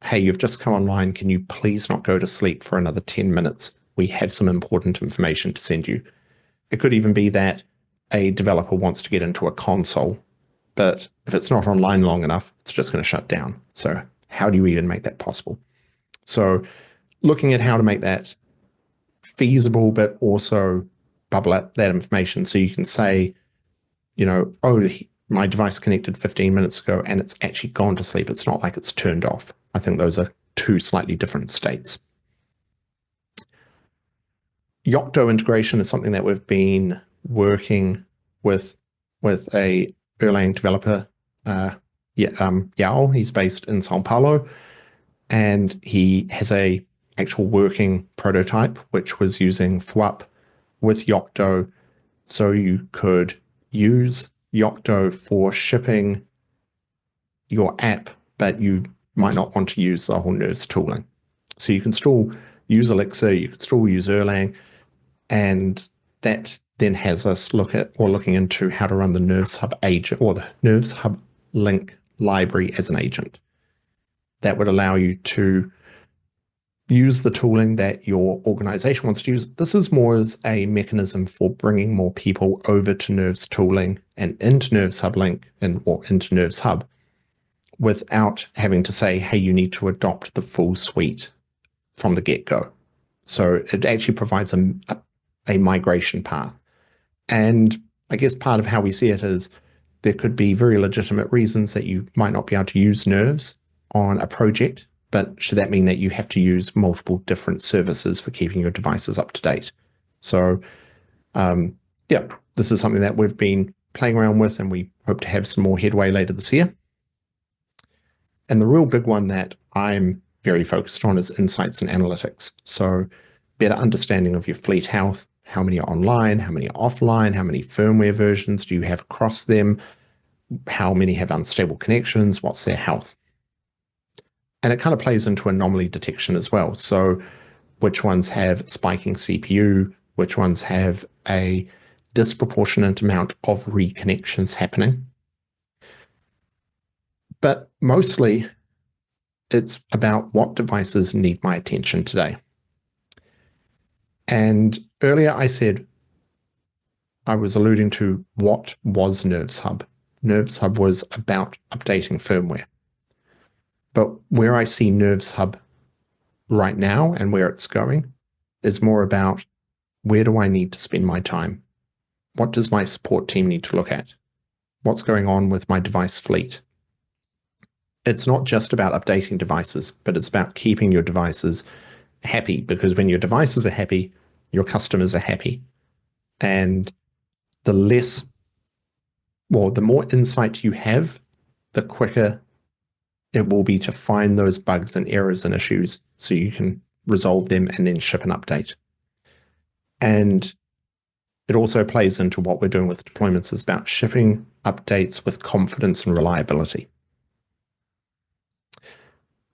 hey, you've just come online. Can you please not go to sleep for another 10 minutes? We have some important information to send you. It could even be that a developer wants to get into a console, but if it's not online long enough, it's just going to shut down. So how do you even make that possible? So looking at how to make that feasible, but also bubble up that information so you can say, oh, my device connected 15 minutes ago and it's actually gone to sleep. It's not like it's turned off. I think those are two slightly different states. Yocto integration is something that we've been working with a Erlang developer, Yao. He's based in Sao Paulo, and he has a actual working prototype which was using FWAP with Yocto, so you could use Yocto for shipping your app, but you might not want to use the whole Nerves tooling. So you can still use Elixir, you can still use Erlang, and that then has us looking into how to run the NervesHub agent or the NervesHub link library as an agent. That would allow you to use the tooling that your organization wants to use. This is more as a mechanism for bringing more people over to Nerves tooling and into NervesHub link or into NervesHub without having to say, hey, you need to adopt the full suite from the get-go. So it actually provides a migration path. And I guess part of how we see it is there could be very legitimate reasons that you might not be able to use Nerves on a project, but should that mean that you have to use multiple different services for keeping your devices up to date? So this is something that we've been playing around with, and we hope to have some more headway later this year. And the real big one that I'm very focused on is insights and analytics. So better understanding of your fleet health, how many are online, how many are offline, how many firmware versions do you have across them, how many have unstable connections, what's their health. And it kind of plays into anomaly detection as well. So which ones have spiking CPU, which ones have a disproportionate amount of reconnections happening. But mostly it's about what devices need my attention today. And earlier I said, I was alluding to what was NervesHub. NervesHub was about updating firmware. But where I see NervesHub right now and where it's going is more about, where do I need to spend my time? What does my support team need to look at? What's going on with my device fleet? It's not just about updating devices, but it's about keeping your devices happy, because when your devices are happy, your customers are happy. And the more insight you have, the quicker it will be to find those bugs and errors and issues so you can resolve them and then ship an update. And it also plays into what we're doing with deployments, is about shipping updates with confidence and reliability.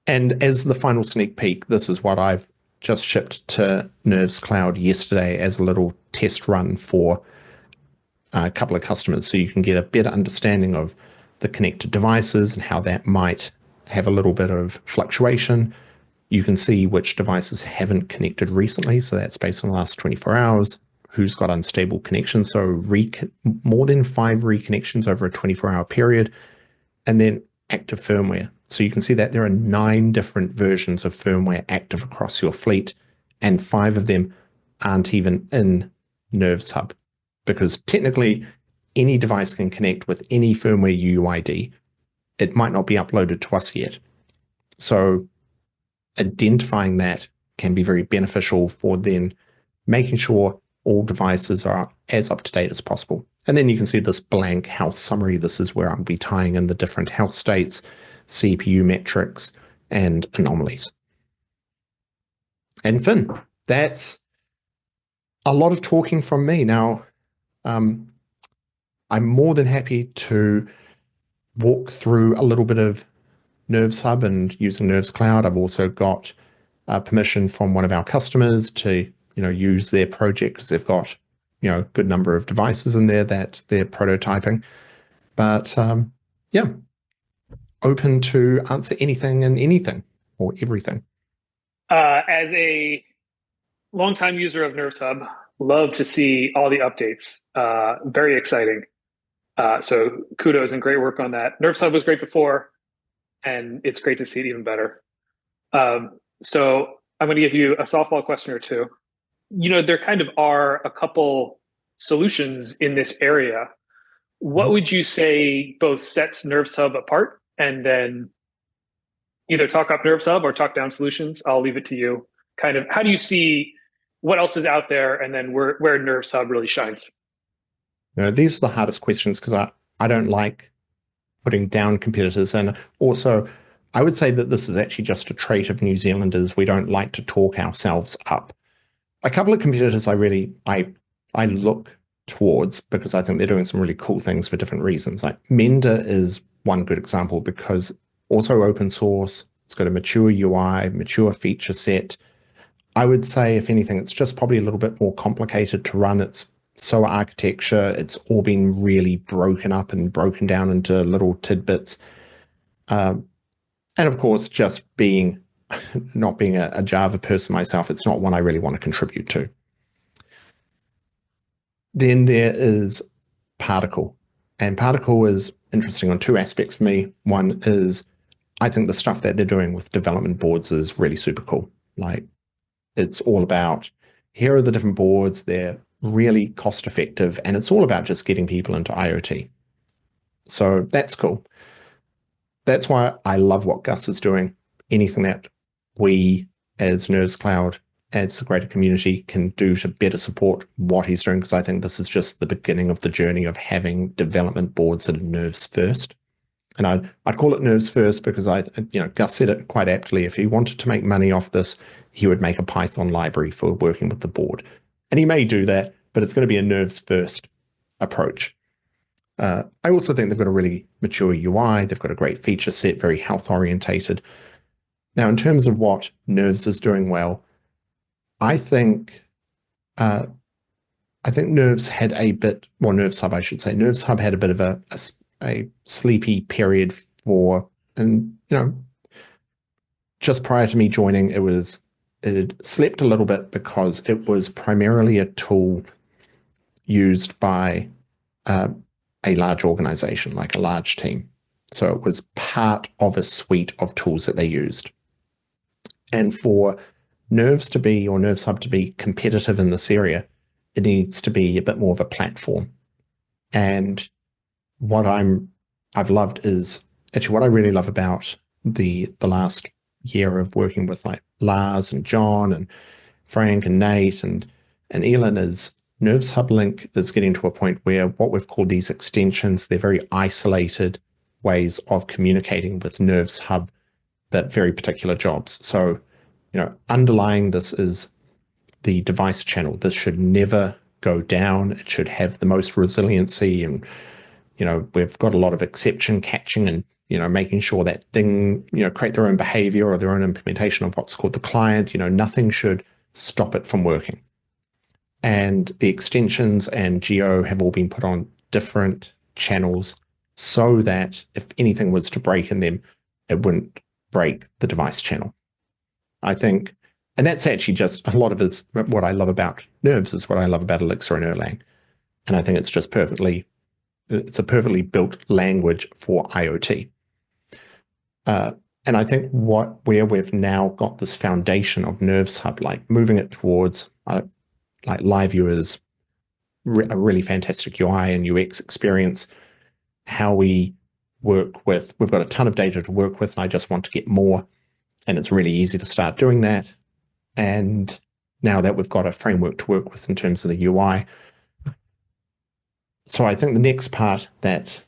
And as the final sneak peek, this is what I've just shipped to NervesCloud yesterday as a little test run for a couple of customers, so you can get a better understanding of the connected devices and how that might have a little bit of fluctuation. You can see which devices haven't connected recently, so that's based on the last 24 hours, who's got unstable connections, so more than 5 reconnections over a 24-hour period, and then active firmware. So you can see that there are 9 different versions of firmware active across your fleet, and 5 of them aren't even in NervesHub, because technically any device can connect with any firmware UUID. It might not be uploaded to us yet. So identifying that can be very beneficial for then making sure all devices are as up to date as possible. And then you can see this blank health summary. This is where I'll be tying in the different health states, CPU metrics, and anomalies. And Finn, that's a lot of talking from me. Now, I'm more than happy to walk through a little bit of NervesHub and using NervesCloud. I've also got permission from one of our customers to use their project, because they've got a good number of devices in there that they're prototyping. But yeah, open to answer anything and anything or everything. As a longtime user of NervesHub, love to see all the updates. Very exciting. So kudos and great work on that. NervesHub was great before, and it's great to see it even better. So I'm going to give you a softball question or two. There kind of are a couple solutions in this area. What would you say both sets NervesHub apart, and then either talk up NervesHub or talk down solutions? I'll leave it to you. Kind of, how do you see what else is out there, and then where NervesHub really shines? These are the hardest questions, because I don't like putting down competitors. And also, I would say that this is actually just a trait of New Zealanders. We don't like to talk ourselves up. A couple of competitors I look towards, because I think they're doing some really cool things for different reasons. Like Mender is one good example, because also open source, it's got a mature UI, mature feature set. I would say, if anything, it's just probably a little bit more complicated to run. It's SOA architecture. It's all been really broken up and broken down into little tidbits. And of course, just not being a Java person myself, it's not one I really want to contribute to. Then there is Particle. And Particle is interesting on 2 aspects for me. One is, I think the stuff that they're doing with development boards is really super cool. Like, it's all about, here are the different boards, they're really cost effective, and it's all about just getting people into IoT. So that's cool. That's why I love what Gus is doing. Anything that we as NervesCloud, as a greater community, can do to better support what he's doing, because I think this is just the beginning of the journey of having development boards that are nerves first. And I'd call it nerves first because Gus said it quite aptly. If he wanted to make money off this, he would make a Python library for working with the board. And he may do that, but it's going to be a nerves first approach. I also think they've got a really mature UI. They've got a great feature set, very health orientated. Now, in terms of what Nerves is doing well, I think Nerves had a bit, well, NervesHub, I should say. NervesHub had a bit of a sleepy period just prior to me joining, it had slept a little bit because it was primarily a tool used by a large organization, like a large team. So it was part of a suite of tools that they used. And for Nerves to be, or NervesHub to be competitive in this area, it needs to be a bit more of a platform. And what I've loved is actually what I really love about the last year of working with like Lars and John and Frank and Nate and Elin is NervesHub Link is getting to a point where what we've called these extensions, they're very isolated ways of communicating with NervesHub, but very particular jobs. So, underlying this is the device channel. This should never go down. It should have the most resiliency, and we've got a lot of exception catching and making sure that thing create their own behavior or their own implementation of what's called the client. Nothing should stop it from working. And the extensions and geo have all been put on different channels so that if anything was to break in them, it wouldn't break the device channel. I think, and that's actually just a lot of it. What I love about Nerves is what I love about Elixir and Erlang. And I think it's just it's a perfectly built language for IoT. And I think where we've now got this foundation of NervesHub, like moving it towards like live viewers, a really fantastic UI and UX experience, how we work with, we've got a ton of data to work with, and I just want to get more. And it's really easy to start doing that. And now that we've got a framework to work with in terms of the UI. So I think the next part that,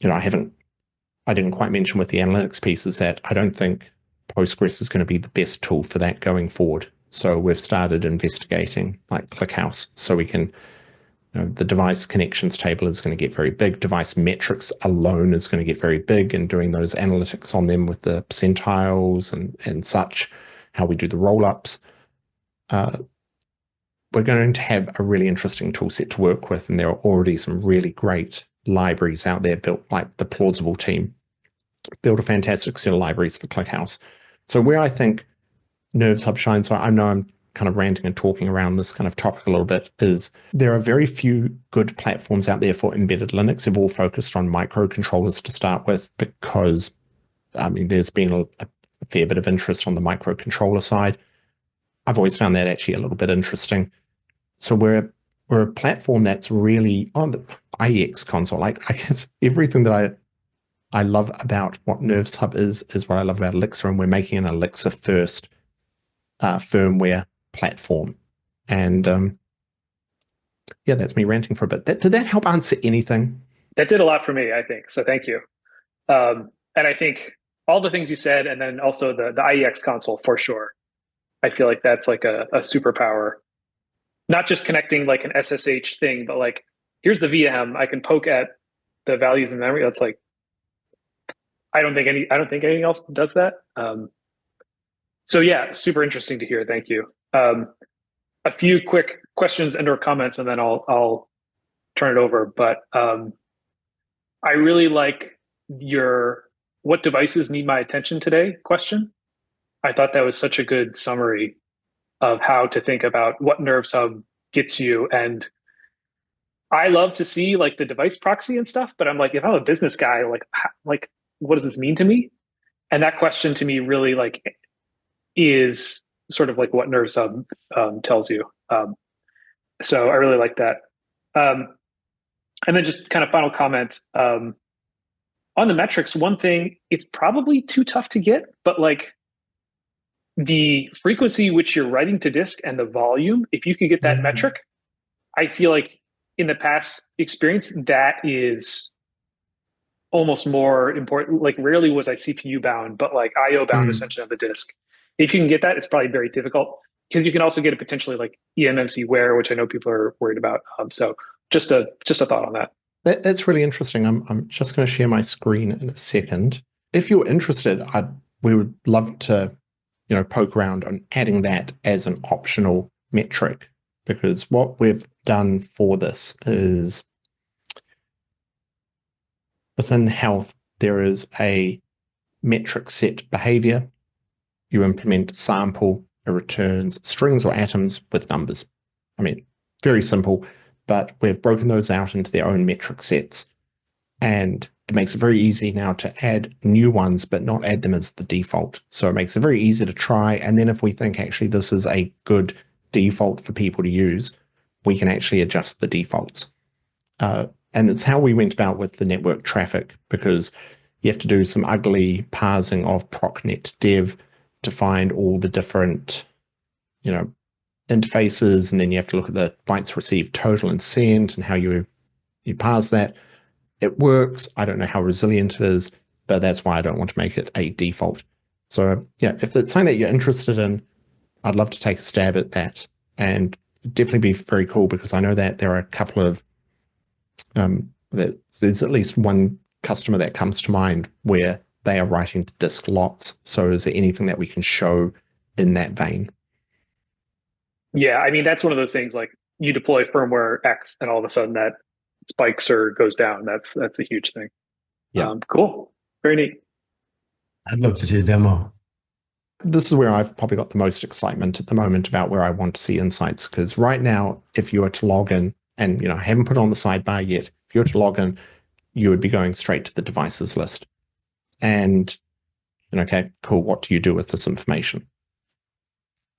I didn't quite mention with the analytics piece is that I don't think Postgres is going to be the best tool for that going forward. So we've started investigating like ClickHouse, so we can, the device connections table is going to get very big. Device metrics alone is going to get very big, and doing those analytics on them with the percentiles and such, how we do the roll-ups. We're going to have a really interesting tool set to work with, and there are already some really great libraries out there built, like the Plausible team built a fantastic set of libraries for ClickHouse. So where I think NervesHub shines, so I know I'm kind of ranting and talking around this kind of topic a little bit, is there are very few good platforms out there for embedded Linux. They've all focused on microcontrollers to start with, because there's been a fair bit of interest on the microcontroller side. I've always found that actually a little bit interesting. So we're a platform that's really on the IEX console. Like, I guess everything that I love about what NervesHub is what I love about Elixir, and we're making an Elixir first firmware platform. And that's me ranting for a bit. Did that help answer anything? That did a lot for me, I think. So thank you. And I think all the things you said, and then also the IEX console for sure. I feel like that's like a superpower. Not just connecting like an SSH thing, but like, here's the VM. I can poke at the values in memory. That's like, I don't think anything else does that. So yeah, super interesting to hear. Thank you. A few quick questions and/or comments, and then I'll turn it over. But I really like your "what devices need my attention today" question. I thought that was such a good summary of how to think about what NervesHub gets you. And I love to see like the device proxy and stuff, but I'm like, if I'm a business guy, like what does this mean to me? And that question to me really like is sort of like what NervesHub tells you. So I really like that. And then just kind of final comment on the metrics. One thing, it's probably too tough to get, but like the frequency which you're writing to disk and the volume, if you could get that metric, I feel like in the past experience, that is almost more important. Like rarely was I CPU bound, but like IO bound essentially on the disk. If you can get that, it's probably very difficult, because you can also get it potentially like eMMC wear, which I know people are worried about. So just a thought on that. That's really interesting. I'm just going to share my screen in a second. If you're interested, we would love to poke around on adding that as an optional metric, because what we've done for this is within health, there is a metric set behavior. You implement sample, it returns strings or atoms with numbers. I mean, very simple, but we've broken those out into their own metric sets. And it makes it very easy now to add new ones, but not add them as the default. So it makes it very easy to try. And then if we think actually this is a good default for people to use, we can actually adjust the defaults. And it's how we went about with the network traffic, because you have to do some ugly parsing of procnet dev to find all the different, interfaces, and then you have to look at the bytes received total and send and how you parse that. It works. I don't know how resilient it is, but that's why I don't want to make it a default. So yeah, if it's something that you're interested in, I'd love to take a stab at that, and definitely be very cool, because I know that there are a couple of that there's at least one customer that comes to mind where they are writing to disk lots. So is there anything that we can show in that vein? Yeah, I mean, that's one of those things, like you deploy firmware X and all of a sudden that spikes or goes down. That's a huge thing. Yeah. Cool. Very neat. I'd love to see a demo. This is where I've probably got the most excitement at the moment about where I want to see insights, because right now, if you were to log in, and I haven't put it on the sidebar yet, if you were to log in, you would be going straight to the devices list. And okay, cool, what do you do with this information?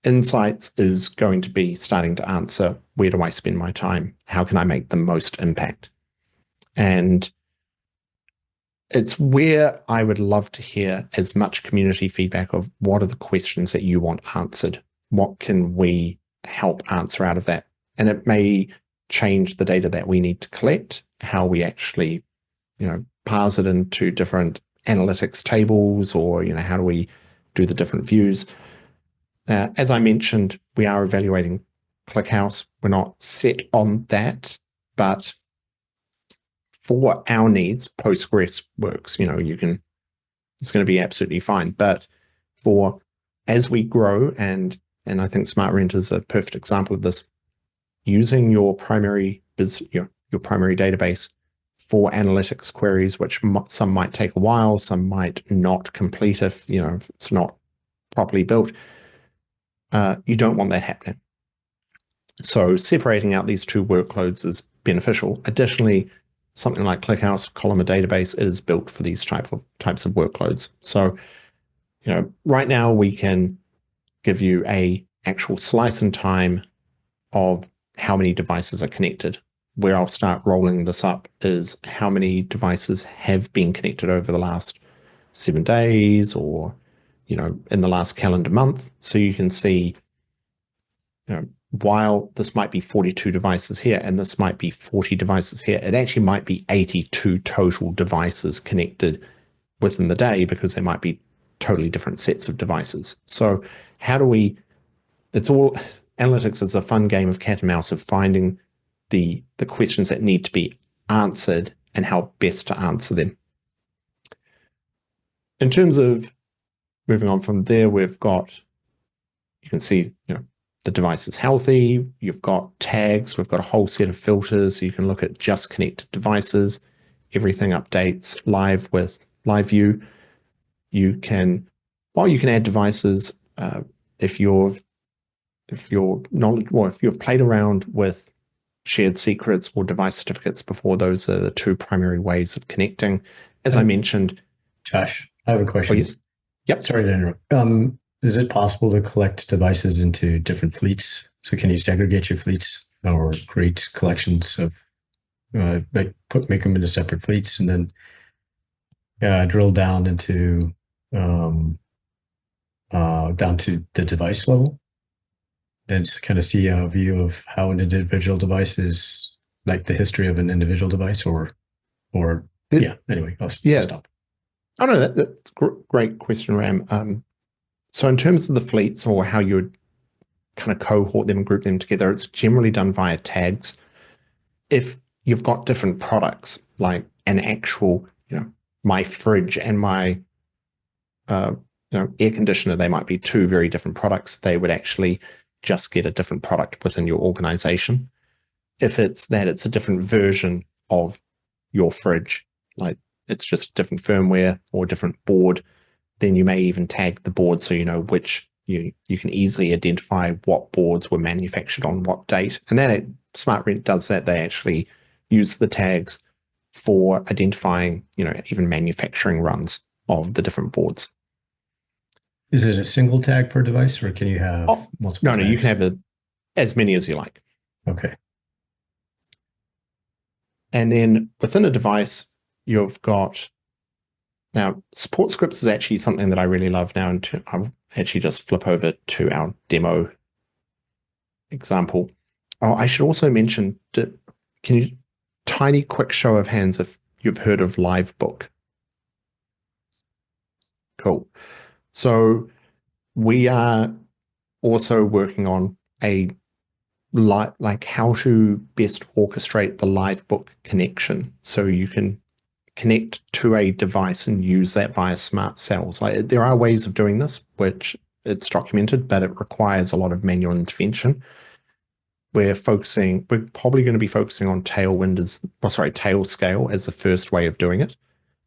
Insights is going to be starting to answer, where do I spend my time? How can I make the most impact? And it's where I would love to hear as much community feedback of what are the questions that you want answered? What can we help answer out of that? And it may change the data that we need to collect, how we actually, parse it into different analytics tables, or, how do we do the different views? As I mentioned, we are evaluating ClickHouse. We're not set on that, but for our needs, Postgres works. It's going to be absolutely fine. But for as we grow, and I think SmartRent is a perfect example of this, using your primary your primary database for analytics queries, which some might take a while, some might not complete if it's not properly built. You don't want that happening. So separating out these two workloads is beneficial. Additionally, something like ClickHouse, columnar database, is built for these types of workloads. So, right now we can give you a actual slice and time of how many devices are connected. Where I'll start rolling this up is how many devices have been connected over the last 7 days, or in the last calendar month. So you can see, while this might be 42 devices here and this might be 40 devices here, it actually might be 82 total devices connected within the day, because there might be totally different sets of devices. So how do we, analytics is a fun game of cat and mouse, of finding the questions that need to be answered and how best to answer them. In terms of moving on from there, we've got, you can see, the device is healthy. You've got tags. We've got a whole set of filters. So you can look at just connected devices. Everything updates live with live view. You can add devices, if you've played around with shared secrets or device certificates before, those are the two primary ways of connecting. As I mentioned, Josh, I have a question. Oh, yes. Yep. Sorry to interrupt. Is it possible to collect devices into different fleets? So can you segregate your fleets or create collections of, make them into separate fleets, and then drill down into down to the device level, and kind of see a view of how an individual device is, like the history of an individual device, or yeah. Anyway, I'll stop. Oh no, that's a great question, Ram. So in terms of the fleets, or how you would kind of cohort them and group them together, it's generally done via tags. If you've got different products, like an actual, my fridge and my air conditioner, they might be two very different products. They would actually just get a different product within your organization. If it's that it's a different version of your fridge, like it's just a different firmware or a different board, then you may even tag the board, so you know which, you can easily identify what boards were manufactured on what date. And then SmartRent does that. They actually use the tags for identifying, even manufacturing runs of the different boards. Is it a single tag per device, or can you have multiple No, tags? you can have as many as you like. Okay. And then within a device, you've got, now support scripts is actually something that I really love now. And I'll actually just flip over to our demo example. Oh, I should also mention, can you, tiny quick show of hands if you've heard of Livebook? Cool. So we are also working on a like how to best orchestrate the Livebook connection, so you can connect to a device and use that via smart cells. Like, there are ways of doing this, which it's documented, but it requires a lot of manual intervention. We're probably going to be focusing on tail scale as the first way of doing it.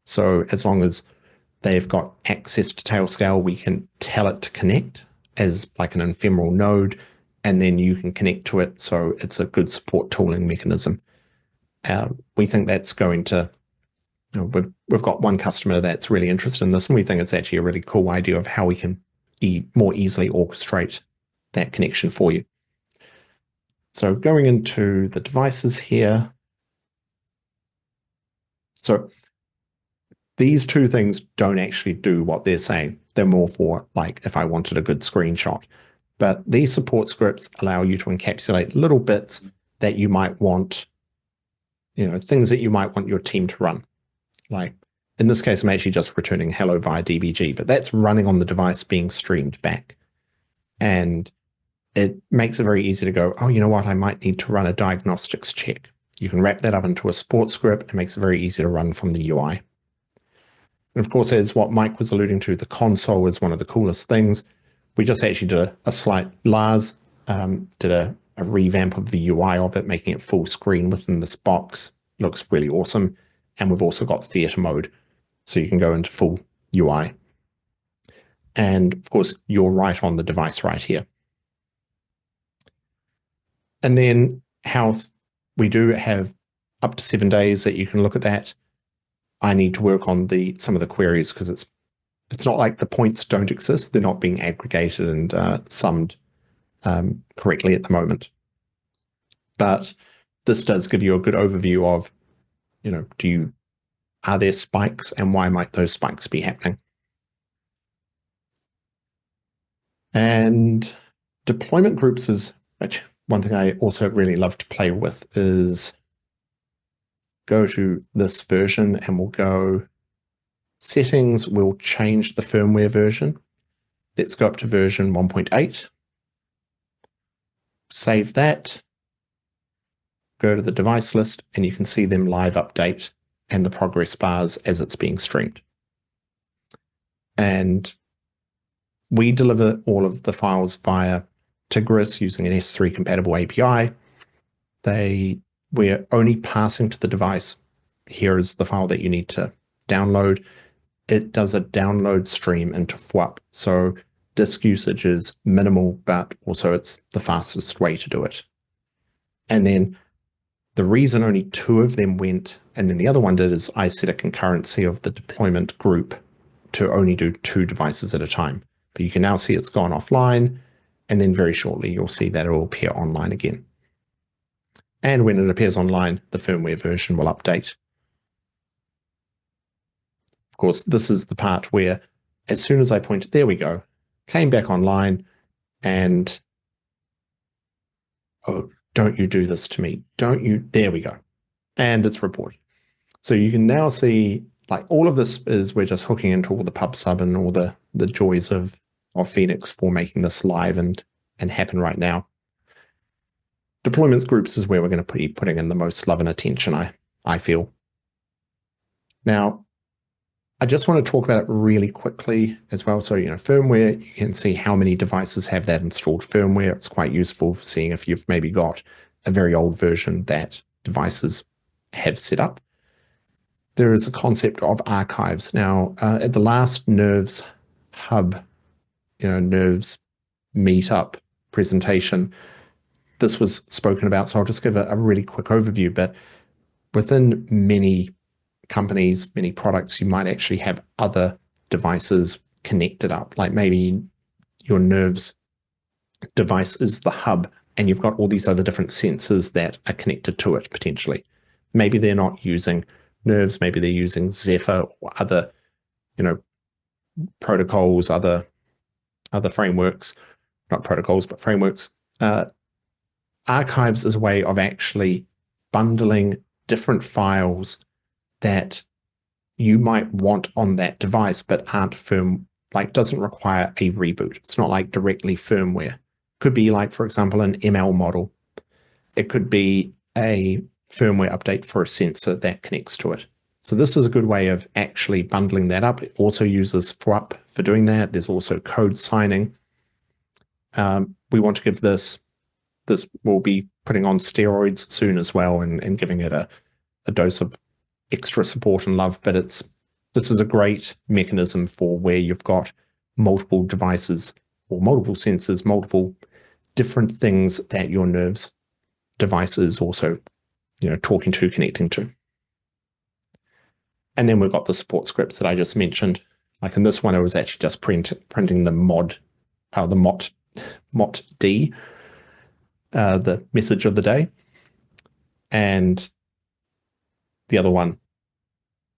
So as long as they've got access to tail scale, we can tell it to connect as like an ephemeral node, and then you can connect to it. So it's a good support tooling mechanism. We think that's going to, we've got one customer that's really interested in this, and we think it's actually a really cool idea of how we can more easily orchestrate that connection for you. So going into the devices here. So these two things don't actually do what they're saying. They're more for, like, if I wanted a good screenshot. But these support scripts allow you to encapsulate little bits that you might want, things that you might want your team to run. Like, in this case, I'm actually just returning hello via DBG, but that's running on the device being streamed back. And it makes it very easy to go, oh, you know what? I might need to run a diagnostics check. You can wrap that up into a support script. It makes it very easy to run from the UI. And of course, as what Mike was alluding to, the console is one of the coolest things. We just actually did a slight, Lars did a revamp of the UI of it, making it full screen within this box. Looks really awesome. And we've also got theater mode, so you can go into full UI. And of course, you're right on the device right here. And then health, we do have up to 7 days that you can look at that. I need to work on some of the queries, because it's not like the points don't exist. They're not being aggregated and summed correctly at the moment. But this does give you a good overview of, are there spikes, and why might those spikes be happening? And deployment groups is one thing I also really love to play with. Is go to this version and we'll go settings. We'll change the firmware version. Let's go up to version 1.8. Save that. Go to the device list, and you can see them live update and the progress bars as it's being streamed. And we deliver all of the files via Tigris using an S3 compatible API. We're only passing to the device. Here is the file that you need to download. It does a download stream into FWAP. So disk usage is minimal, but also it's the fastest way to do it. And then the reason only 2 of them went, and then the other one did, is I set a concurrency of the deployment group to only do 2 devices at a time. But you can now see it's gone offline, and then very shortly you'll see that it will appear online again. And when it appears online, the firmware version will update. Of course, this is the part where, as soon as I pointed, there we go, came back online, and oh, don't you do this to me. Don't you, there we go. And it's reported. So you can now see, like, all of this is, we're just hooking into all the pub sub and all the joys of Phoenix for making this live and happen right now. Deployments groups is where we're going to be putting in the most love and attention, I feel. Now, I just want to talk about it really quickly as well. So, firmware, you can see how many devices have that installed firmware. It's quite useful for seeing if you've maybe got a very old version that devices have set up. There is a concept of archives. Now, at the last NervesHub, Nerves Meetup presentation, this was spoken about. So I'll just give a really quick overview. But within many companies, many products, you might actually have other devices connected up. Like maybe your Nerves device is the hub, and you've got all these other different sensors that are connected to it potentially. Maybe they're not using Nerves, maybe they're using Zephyr or other, protocols, other frameworks, not protocols, but frameworks. Archives is a way of actually bundling different files that you might want on that device, but aren't doesn't require a reboot. It's not like directly firmware. Could be like, for example, an ML model. It could be a firmware update for a sensor that connects to it. So this is a good way of actually bundling that up. It also uses FWAP for doing that. There's also code signing. We want to give this will be putting on steroids soon as well, and giving it a dose of extra support and love. But this is a great mechanism for where you've got multiple devices or multiple sensors, multiple different things that your Nerves device is also, talking to, connecting to. And then we've got the support scripts that I just mentioned. Like in this one, it was actually just printing the mot D, the message of the day. And the other one,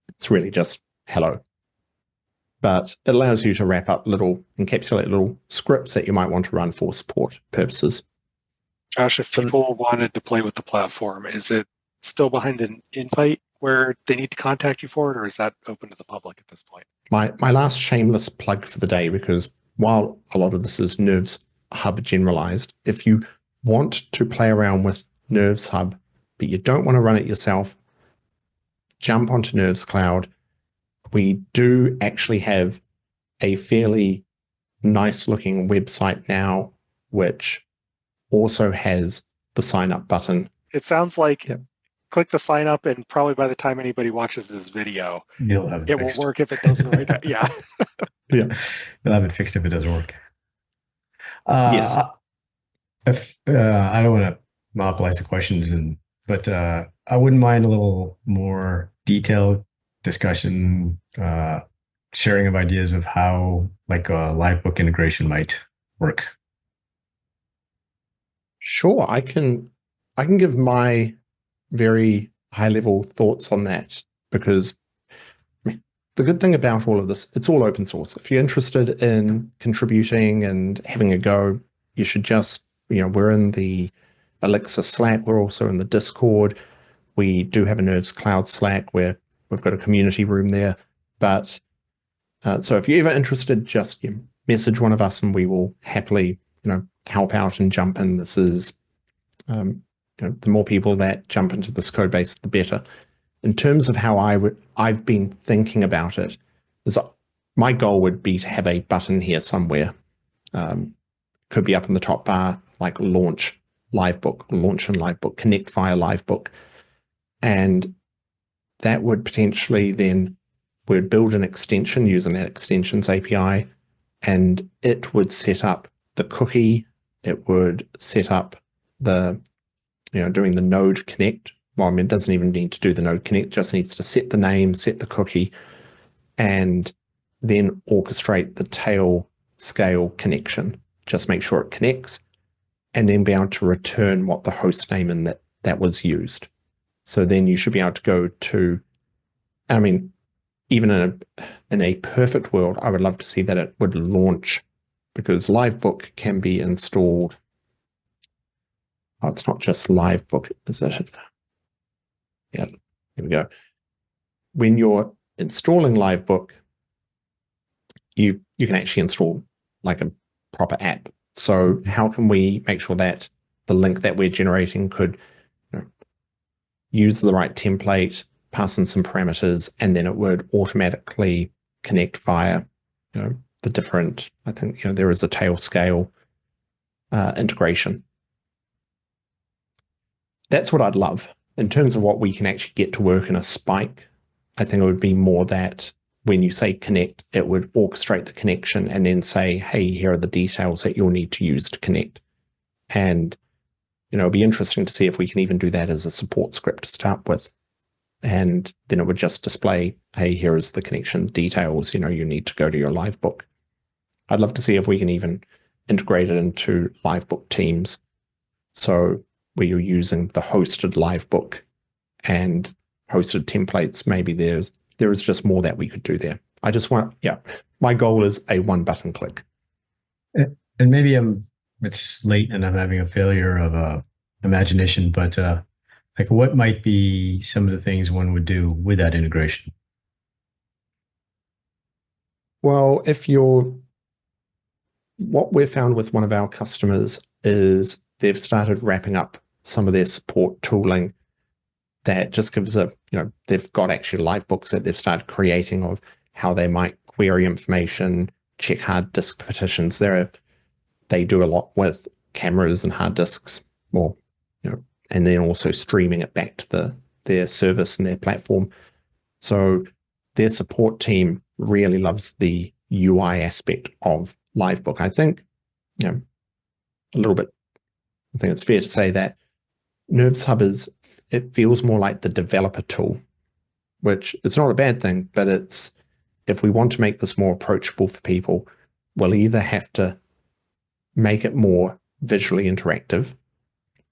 it's really just hello. But it allows you to encapsulate little scripts that you might want to run for support purposes. Josh, if people wanted to play with the platform, is it still behind an invite where they need to contact you for it, or is that open to the public at this point? My last shameless plug for the day, because while a lot of this is NervesHub generalized, if you want to play around with NervesHub, but you don't want to run it yourself, jump onto NervesCloud. We do actually have a fairly nice looking website now, which also has the sign up button. It sounds like click the sign up, and probably by the time anybody watches this video, You'll have it won't work if it doesn't right now. Yeah. Yeah. You'll have it fixed if it doesn't work. Yes. If I don't want to monopolize the questions, but I wouldn't mind a little more detailed discussion, sharing of ideas of how like a live book integration might work. Sure, I can give my very high level thoughts on that, because the good thing about all of this, it's all open source. If you're interested in contributing and having a go, you should just, we're in the Elixir Slack. We're also in the Discord. We do have a NervesCloud Slack where we've got a community room there. But so if you're ever interested, just message one of us and we will happily, help out and jump in. This is, the more people that jump into this code base, the better. In terms of how I've been thinking about it, my goal would be to have a button here somewhere. Could be up in the top bar, like launch Livebook, launch and Livebook, connect via Livebook. And that would potentially then, we'd build an extension using that extensions API, and it would set up the cookie. It would set up the, doing the node connect. Well, it doesn't even need to do the node connect, just needs to set the name, set the cookie, and then orchestrate the tail scale connection. Just make sure it connects, and then be able to return what the host name in that was used. So then you should be able to go to, even in a perfect world, I would love to see that it would launch, because Livebook can be installed. Oh, it's not just Livebook, is it? Yeah, here we go. When you're installing Livebook, you can actually install like a proper app. So how can we make sure that the link that we're generating could use the right template, pass in some parameters, and then it would automatically connect via the different, I think there is a tail scale integration. That's what I'd love. In terms of what we can actually get to work in a spike, I think it would be more that when you say connect, it would orchestrate the connection and then say, hey, here are the details that you'll need to use to connect. And, it'll be interesting to see if we can even do that as a support script to start with. and then it would just display, hey, here is the connection details. You need to go to your Livebook. I'd love to see if we can even integrate it into Livebook teams. So where you're using the hosted Livebook and hosted templates, maybe there is just more that we could do there. I just want, my goal is a one button click. And maybe it's late and I'm having a failure of imagination, but like what might be some of the things one would do with that integration? Well, what we've found with one of our customers is they've started wrapping up some of their support tooling that just gives they've got actually live books that they've started creating of how they might query information, check hard disk partitions. They do a lot with cameras and hard disks, and then also streaming it back to their service and their platform. So their support team really loves the UI aspect of Livebook. I think, a little bit, I think it's fair to say that NervesHub it feels more like the developer tool, which is not a bad thing, but if we want to make this more approachable for people, we'll either have to make it more visually interactive,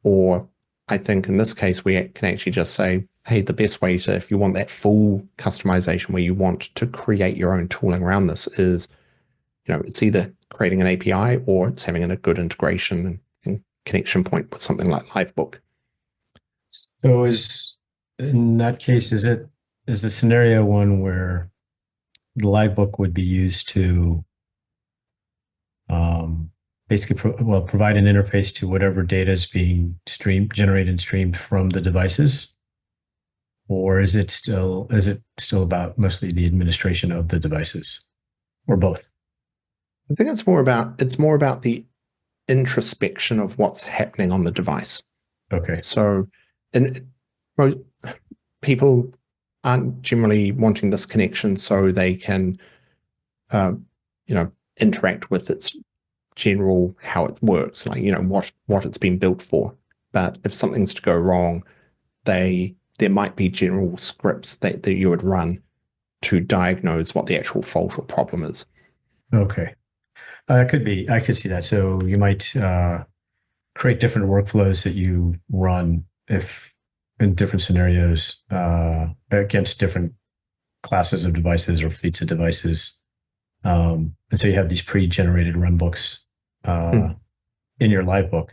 or I think in this case, we can actually just say, hey, the best way if you want that full customization where you want to create your own tooling around this is, it's either creating an API or it's having a good integration and connection point with something like Livebook. So in that case, is the scenario one where the Livebook would be used to basically provide an interface to whatever data is being generated and streamed from the devices? Or is it still about mostly the administration of the devices, or both? I think it's more about the introspection of what's happening on the device. Okay. So, most people aren't generally wanting this connection so they can, interact with its general how it works, like what it's been built for. But if something's to go wrong, there might be general scripts that you would run to diagnose what the actual fault or problem is. Okay. I could see that. So you might create different workflows that you run if in different scenarios against different classes of devices or fleets of devices. And so you have these pre-generated runbooks in your Livebook.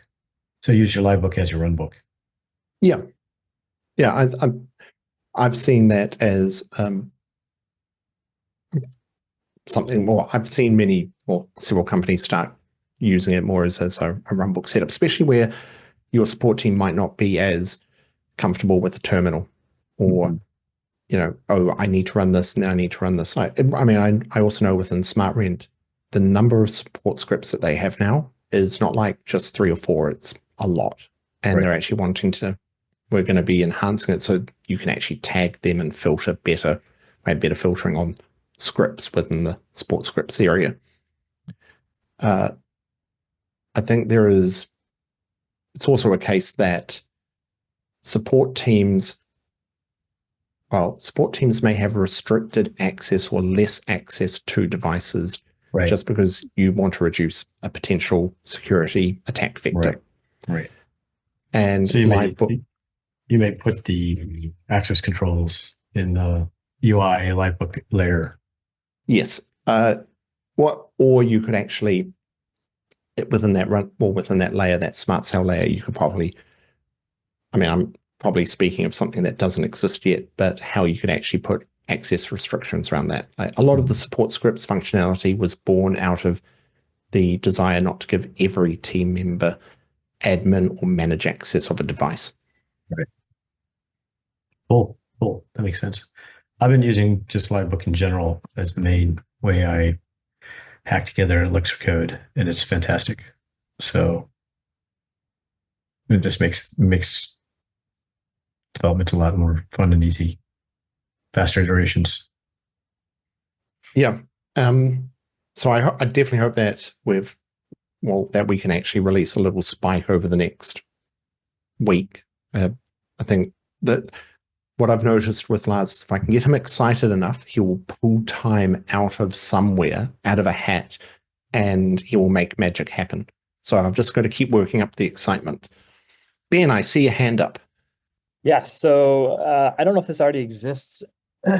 So use your Livebook as your runbook. Yeah. Yeah, I've seen that as something more. I've seen several companies start using it more as a runbook setup, especially where your support team might not be as comfortable with the terminal, or I need to run this, and then I need to run this. I also know within SmartRent, the number of support scripts that they have now is not like just 3 or 4; it's a lot, and they're actually wanting to. We're going to be enhancing it so you can actually tag them and filter better, make better filtering on scripts within the support scripts area. I think it's also a case that support teams may have restricted access or less access to devices just because you want to reduce a potential security attack vector. Right. And so you may put the access controls in the UI Livebook layer. Yes. Or you could actually, within that layer, that smart cell layer, you could probably, I'm probably speaking of something that doesn't exist yet, but how you could actually put access restrictions around that. A lot of the support scripts functionality was born out of the desire not to give every team member admin or manage access of a device. Right. Cool. That makes sense. I've been using just Livebook in general as the main way I hack together Elixir code, and it's fantastic. So it just makes development a lot more fun and easy, faster iterations. Yeah. So I definitely hope that that we can actually release a little spike over the next week. I think that what I've noticed with Lars, if I can get him excited enough, he will pull time out of somewhere, out of a hat, and he will make magic happen. So I've just got to keep working up the excitement. Ben, I see a hand up. Yeah, so I don't know if this already exists.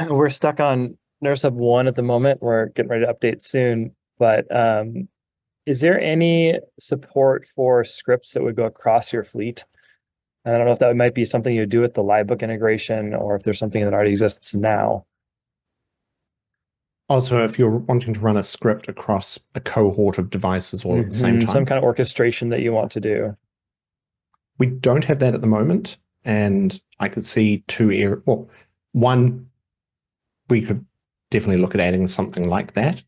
We're stuck on NervesHub 1 at the moment. We're getting ready to update soon. But is there any support for scripts that would go across your fleet? I don't know if that might be something you do with the livebook integration or if there's something that already exists now. Also, if you're wanting to run a script across a cohort of devices all at the same time. Some kind of orchestration that you want to do. We don't have that at the moment. And I could see two areas. Well, one, we could definitely look at adding something like that,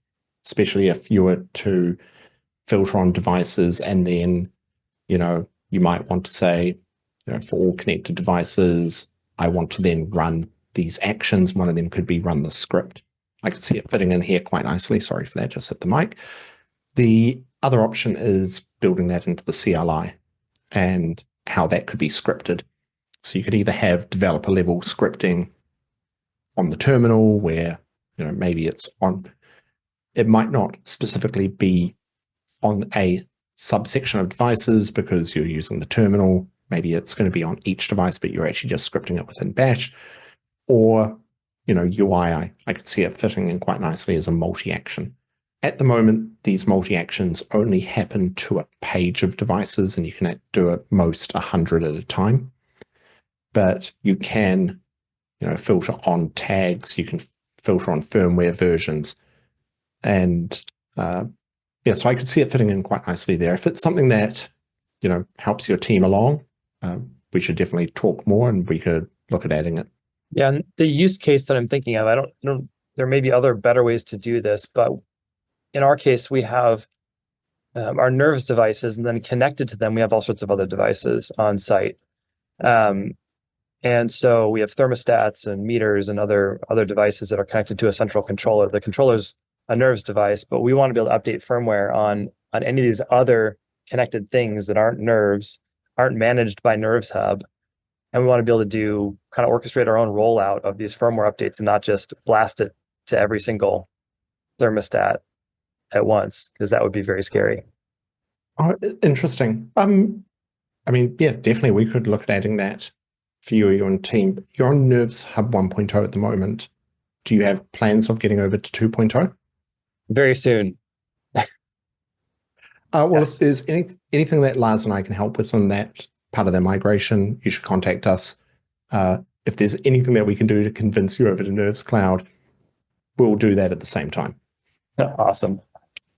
especially if you were to filter on devices and then, you might want to say, for all connected devices, I want to then run these actions. One of them could be run the script. I could see it fitting in here quite nicely. Sorry for that, just hit the mic. The other option is building that into the CLI and how that could be scripted. So you could either have developer level scripting on the terminal where, maybe it might not specifically be on a subsection of devices because you're using the terminal. Maybe it's going to be on each device, but you're actually just scripting it within Bash. Or, UI, I could see it fitting in quite nicely as a multi-action. At the moment, these multi-actions only happen to a page of devices, and you can do at most 100 at a time. But you can, filter on tags. You can filter on firmware versions. And so I could see it fitting in quite nicely there. If it's something that, helps your team along, we should definitely talk more and we could look at adding it. Yeah, and the use case that I'm thinking of, I don't there may be other better ways to do this, but in our case, we have our Nerves devices, and then connected to them, we have all sorts of other devices on site. And so we have thermostats and meters and other devices that are connected to a central controller. The controller's a Nerves device, but we want to be able to update firmware on any of these other connected things that aren't Nerves, aren't managed by NervesHub. And we want to be able to kind of orchestrate our own rollout of these firmware updates and not just blast it to every single thermostat at once, because that would be very scary. Oh, interesting. Definitely we could look at adding that for you or your team. You're on NervesHub 1.0 at the moment. Do you have plans of getting over to 2.0? Very soon. Yes. If there's anything that Lars and I can help with on that part of the migration, you should contact us. If there's anything that we can do to convince you over to NervesCloud, we'll do that at the same time. Awesome.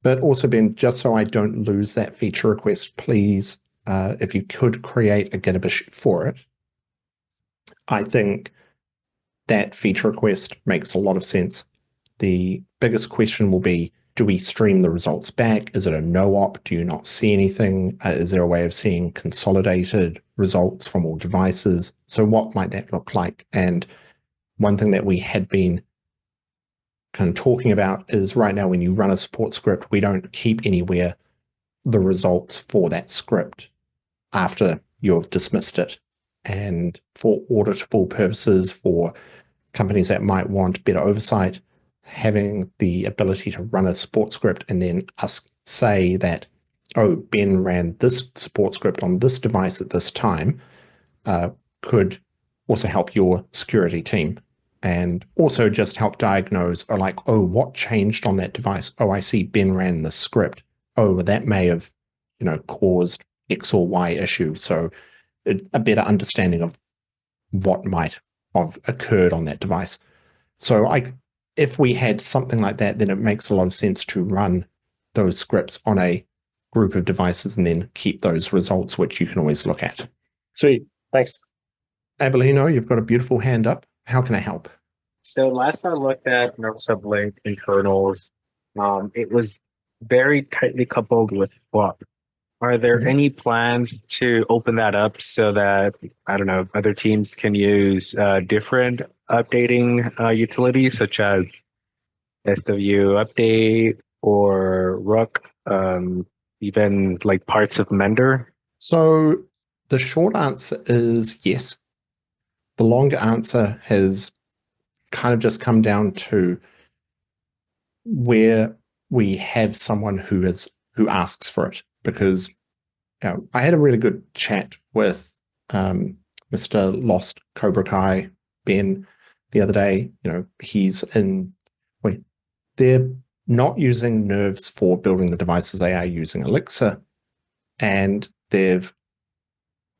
But also, Ben, just so I don't lose that feature request, please, if you could create a GitHub issue for it. I think that feature request makes a lot of sense. The biggest question will be, do we stream the results back? Is it a no-op? Do you not see anything? Is there a way of seeing consolidated results from all devices? So what might that look like? And one thing that we had been kind of talking about is right now when you run a support script, we don't keep anywhere the results for that script after you've dismissed it. And for auditable purposes, for companies that might want better oversight, having the ability to run a support script and then us say that, oh, Ben ran this support script on this device at this time, could also help your security team and also just help diagnose, or like, oh, what changed on that device? Oh, I see Ben ran the script. Oh, that may have, caused X or Y issue. So a better understanding of what might have occurred on that device. So if we had something like that, then it makes a lot of sense to run those scripts on a group of devices and then keep those results, which you can always look at. Sweet. Thanks. Abelino, you've got a beautiful hand up. How can I help? So last I looked at NervesHub Link internals, it was very tightly coupled with Swap. Are there any plans to open that up so that, I don't know, other teams can use different updating utilities such as SW Update or Rook, even like parts of Mender? So the short answer is yes. the longer answer has kind of just come down to where we have someone who asks for it. Because I had a really good chat with Mr. Lost Cobra Kai, Ben, the other day. They're not using Nerves for building the devices. They are using Elixir, and they've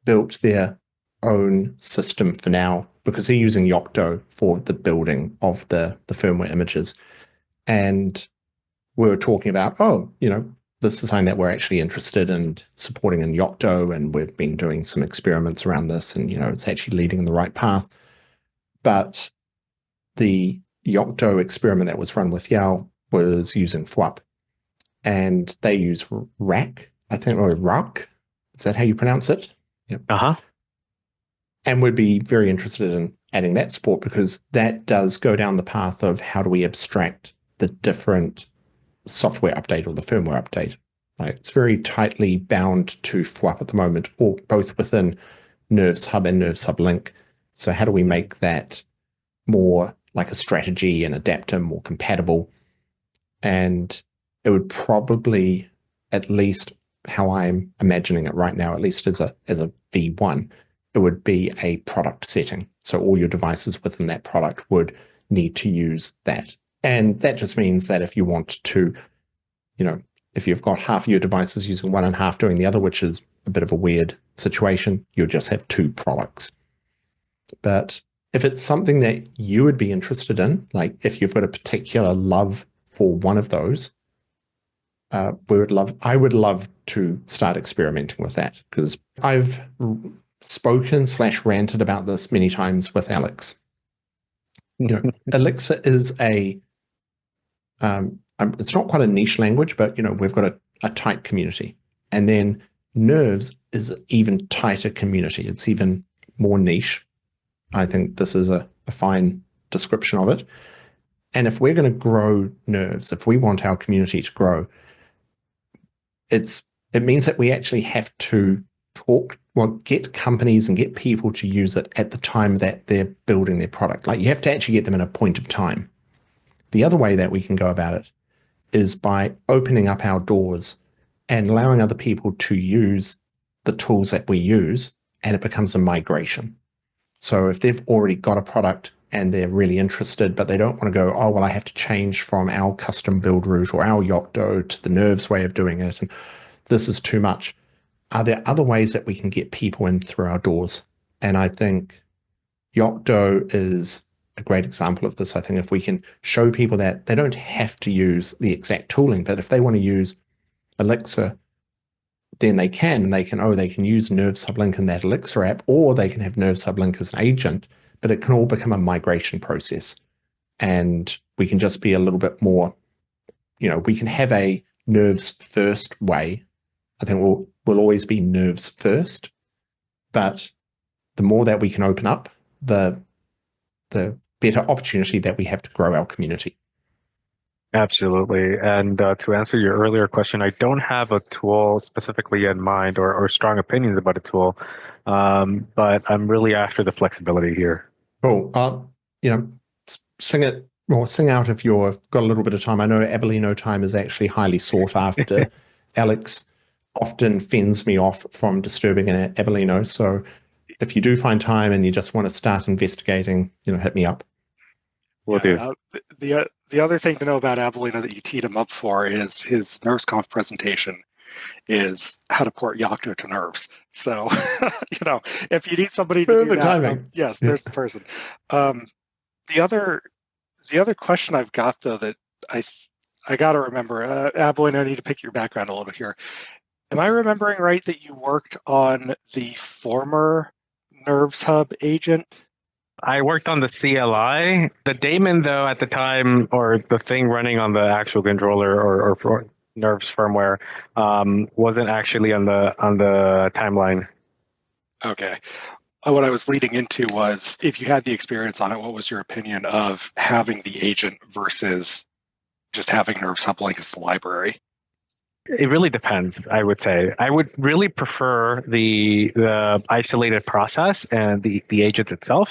built their own system for now because they're using Yocto for the building of the firmware images. And we were talking about, this is something that we're actually interested in supporting in Yocto, and we've been doing some experiments around this, and it's actually leading in the right path. But the Yocto experiment that was run with Yao was using FWAP, and they use RAC, I think, or RAC. Is that how you pronounce it? Yep. And we'd be very interested in adding that support, because that does go down the path of how do we abstract the different software update or the firmware update. It's very tightly bound to FWAP at the moment, or both within NervesHub and NervesHub Link. So how do we make that more like a strategy and adapter, more compatible? And it would probably, at least how I'm imagining it right now, at least as a V1, it would be a product setting. So all your devices within that product would need to use that. And that just means that if you want to, if you've got half of your devices using one and half doing the other, which is a bit of a weird situation, you'll just have two products. But if it's something that you would be interested in, like if you've got a particular love for one of those, I would love to start experimenting with that, because I've spoken/ranted about this many times with Alex. Elixir is it's not quite a niche language, but we've got a tight community, and then Nerves is an even tighter community. It's even more niche. I think this is a fine description of it. And if we're going to grow Nerves, if we want our community to grow, it means that we actually have to get companies and get people to use it at the time that they're building their product. Like, you have to actually get them in a point of time. The other way that we can go about it is by opening up our doors and allowing other people to use the tools that we use, and it becomes a migration. So if they've already got a product and they're really interested, but they don't want to go, oh, well, I have to change from our custom build route or our Yocto to the Nerves way of doing it, and this is too much. Are there other ways that we can get people in through our doors? And I think Yocto is a great example of this. I think if we can show people that they don't have to use the exact tooling, but if they want to use Elixir, then they can use NervesHub Link in that Elixir app, or they can have NervesHub Link as an agent, but it can all become a migration process. And we can just be a little bit more, we can have a Nerves first way. I think we'll always be Nerves first, but the more that we can open up, the better opportunity that we have to grow our community. Absolutely. And to answer your earlier question, I don't have a tool specifically in mind or strong opinions about a tool, but I'm really after the flexibility here. Oh, sing it, or sing out if you've got a little bit of time. I know Abellino time is actually highly sought after. Alex often fends me off from disturbing an Abellino. So if you do find time and you just want to start investigating, hit me up. Will do. The other thing to know about Abellino that you teed him up for is his NervesConf presentation is how to port Yocto to Nerves. So, if you need somebody to do that, yes, there's the person. The other question I've got, though, that I got to remember, Abellino, I need to pick your background a little bit here. Am I remembering right that you worked on the former NervesHub agent? I worked on the CLI. The daemon, though, at the time, or the thing running on the actual controller or Nerves firmware, wasn't actually on the timeline. Okay. What I was leading into was, if you had the experience on it, what was your opinion of having the agent versus just having NervesHub Link as the library? It really depends, I would say. I would really prefer the isolated process and the agent itself,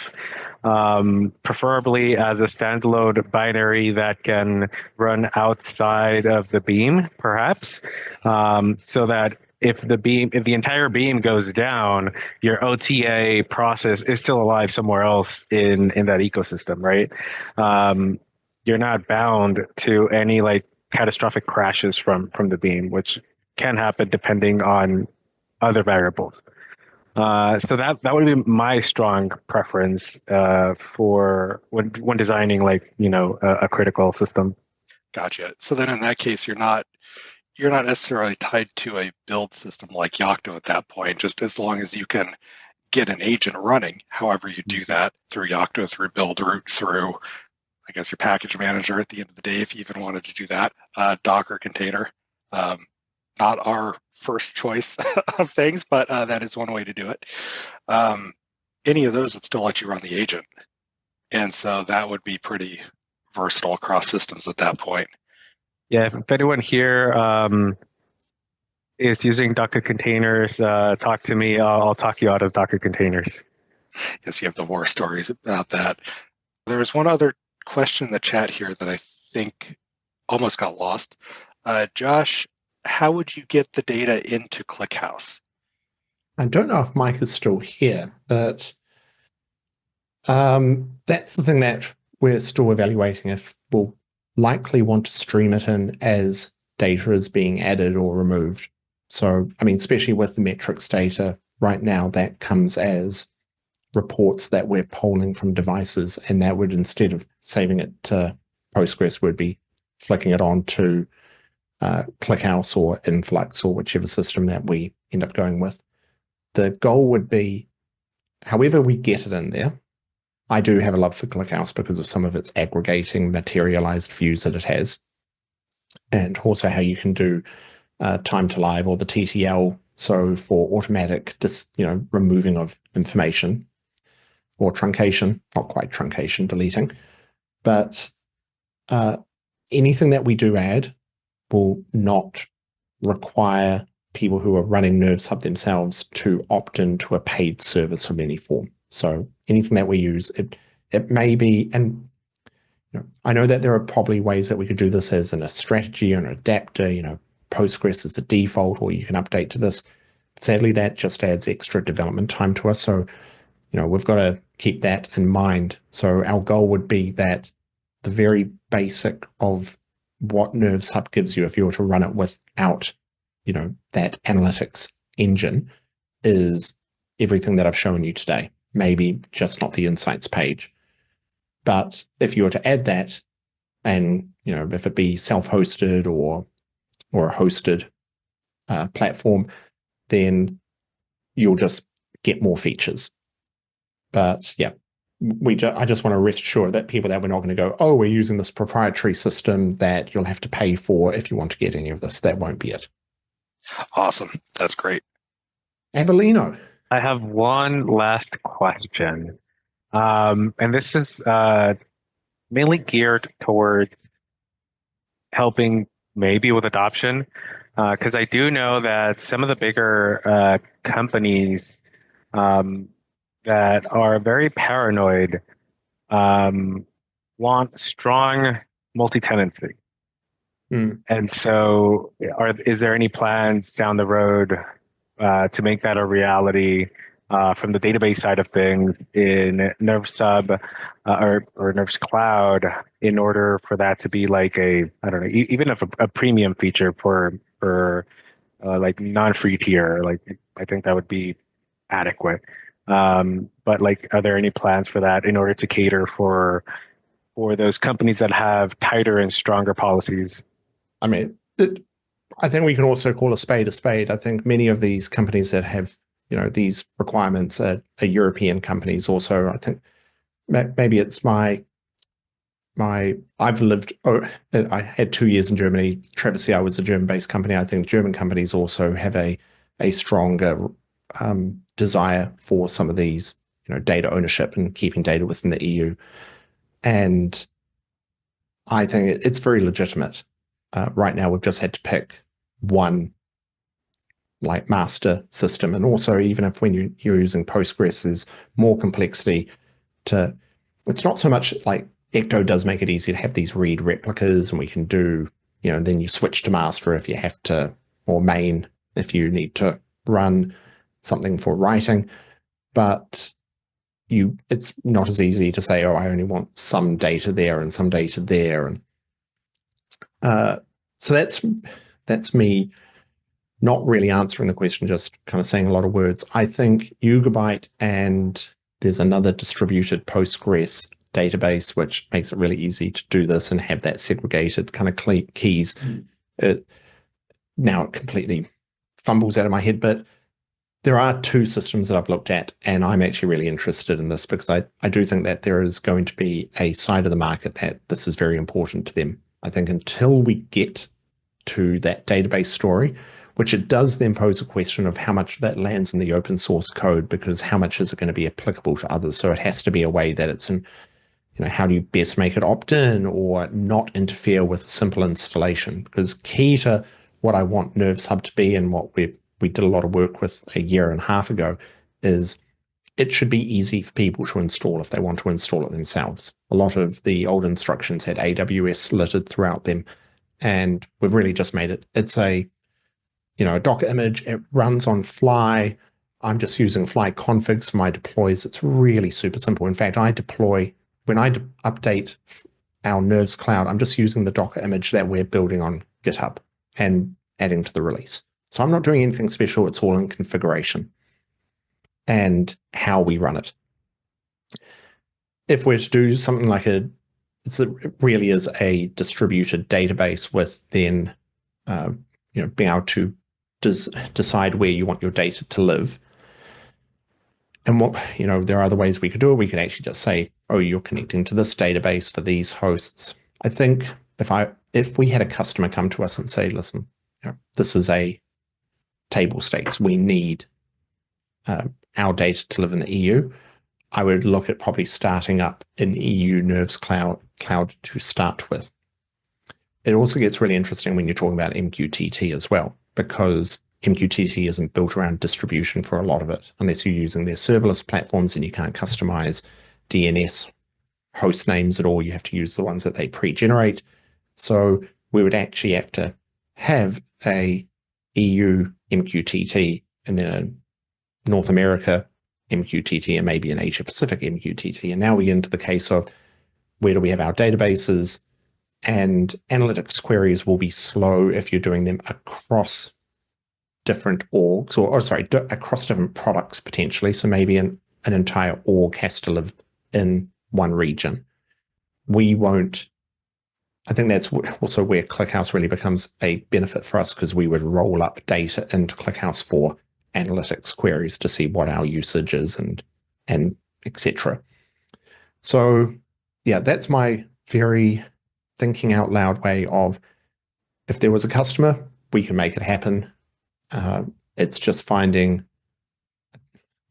preferably as a standalone binary that can run outside of the beam, perhaps, so that if the entire beam goes down, your OTA process is still alive somewhere else in that ecosystem, right? You're not bound to any like catastrophic crashes from the beam, which can happen depending on other variables. So that would be my strong preference for when designing like a critical system. Gotcha. So then in that case, you're not necessarily tied to a build system like Yocto at that point, just as long as you can get an agent running. However you do that through Yocto, through build root, through I guess your package manager at the end of the day, if you even wanted to do that, Docker container. Not our first choice of things, but that is one way to do it. Any of those would still let you run the agent. And so that would be pretty versatile across systems at that point. Yeah, if anyone here is using Docker containers, talk to me. I'll talk you out of Docker containers. Yes, you have the war stories about that. There was one other question in the chat here that I think almost got lost. Josh, how would you get the data into ClickHouse? I don't know if Mike is still here, but that's the thing that we're still evaluating if we'll likely want to stream it in as data is being added or removed. So, I mean, especially with the metrics data right now, that comes as reports that we're polling from devices, and that would, instead of saving it to Postgres, would be flicking it on to ClickHouse or Influx or whichever system that we end up going with. The goal would be, however we get it in there, I do have a love for ClickHouse because of some of its aggregating materialized views that it has, and also how you can do time to live or the TTL, so for automatic removing of information, or truncation, not quite truncation, deleting. But anything that we do add will not require people who are running NervesHub themselves to opt into a paid service of any form. So anything that we use, it may be, and I know that there are probably ways that we could do this as a strategy or an adapter, Postgres is a default, or you can update to this. Sadly, that just adds extra development time to us. So, we've got to keep that in mind. So our goal would be that the very basic of what NervesHub gives you, if you were to run it without, that analytics engine, is everything that I've shown you today. Maybe just not the insights page. But if you were to add that, and if it be self-hosted or a hosted platform, then you'll just get more features. But yeah, I just want to rest assured that people that we're not going to go, oh, we're using this proprietary system that you'll have to pay for if you want to get any of this. That won't be it. Awesome. That's great. Abelino. I have one last question. And this is mainly geared towards helping maybe with adoption, because I do know that some of the bigger companies that are very paranoid want strong multi-tenancy. And so is there any plans down the road to make that a reality from the database side of things in NervesHub or NervesCloud, in order for that to be like even if a premium feature for like non-free tier, like I think that would be adequate. But like, are there any plans for that in order to cater for those companies that have tighter and stronger policies? I mean, I think we can also call a spade a spade. I think many of these companies that have, these requirements are European companies also. I think maybe it's I had 2 years in Germany. Travis, I was a German-based company. I think German companies also have a stronger desire for some of these, data ownership and keeping data within the EU. And I think it's very legitimate. Right now, we've just had to pick one like master system. And also, even if when you're using Postgres, there's more complexity to, it's not so much like Ecto does make it easy to have these read replicas, and we can do, then you switch to master if you have to, or main if you need to run something for writing. But it's not as easy to say, oh, I only want some data there and some data there. And so that's me not really answering the question, just kind of saying a lot of words. I think Yugabyte, and there's another distributed Postgres database, which makes it really easy to do this and have that segregated kind of keys. Now it completely fumbles out of my head, but there are two systems that I've looked at, and I'm actually really interested in this because I do think that there is going to be a side of the market that this is very important to them. I think until we get to that database story, which it does then pose a question of how much that lands in the open source code, because how much is it going to be applicable to others? So it has to be a way that it's in, how do you best make it opt-in or not interfere with a simple installation? Because key to what I want NervesHub to be, and what we did a lot of work with a year and a half ago, is it should be easy for people to install if they want to install it themselves. A lot of the old instructions had AWS littered throughout them, and we've really just made it. It's a Docker image. It runs on Fly. I'm just using Fly configs for my deploys. It's really super simple. In fact, when I update our NervesCloud, I'm just using the Docker image that we're building on GitHub and adding to the release. So I'm not doing anything special. It's all in configuration and how we run it. If we're to do something like it really is a distributed database with then being able to decide where you want your data to live. And there are other ways we could do it. We could actually just say, oh, you're connecting to this database for these hosts. I think if we had a customer come to us and say, listen, this is a table stakes, we need our data to live in the EU, I would look at probably starting up an EU NervesCloud to start with. It also gets really interesting when you're talking about MQTT as well, because MQTT isn't built around distribution for a lot of it, unless you're using their serverless platforms, and you can't customize DNS host names at all. You have to use the ones that they pre-generate. So we would actually have to have a EU MQTT, and then a North America MQTT, and maybe an Asia Pacific MQTT. And now we get into the case of where do we have our databases, and analytics queries will be slow if you're doing them across different orgs, across different products potentially. So maybe an entire org has to live in one region. I think that's also where ClickHouse really becomes a benefit for us, because we would roll up data into ClickHouse for analytics queries to see what our usage is and etc. So yeah, that's my very thinking out loud way of, if there was a customer, we can make it happen. It's just finding,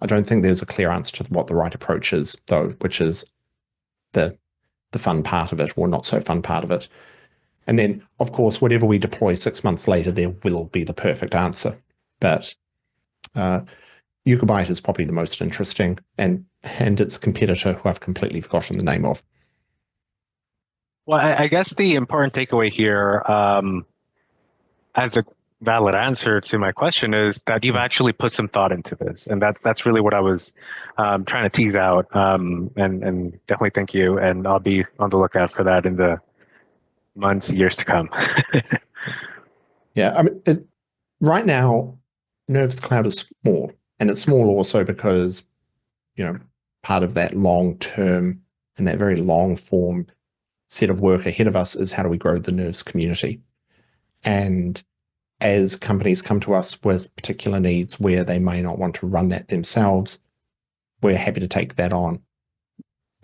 I don't think there's a clear answer to what the right approach is, though, which is the fun part of it, or not so fun part of it. And then, of course, whatever we deploy 6 months later, there will be the perfect answer. But Yugabyte is probably the most interesting, and its competitor, who I've completely forgotten the name of. Well, I guess the important takeaway here, as a valid answer to my question, is that you've actually put some thought into this, and that's really what I was trying to tease out. And definitely thank you, and I'll be on the lookout for that in the months, years to come. Yeah, I mean, right now, NervesCloud is small, and it's small also because part of that long term and that very long form set of work ahead of us is how do we grow the Nerves community. And as companies come to us with particular needs where they may not want to run that themselves, we're happy to take that on.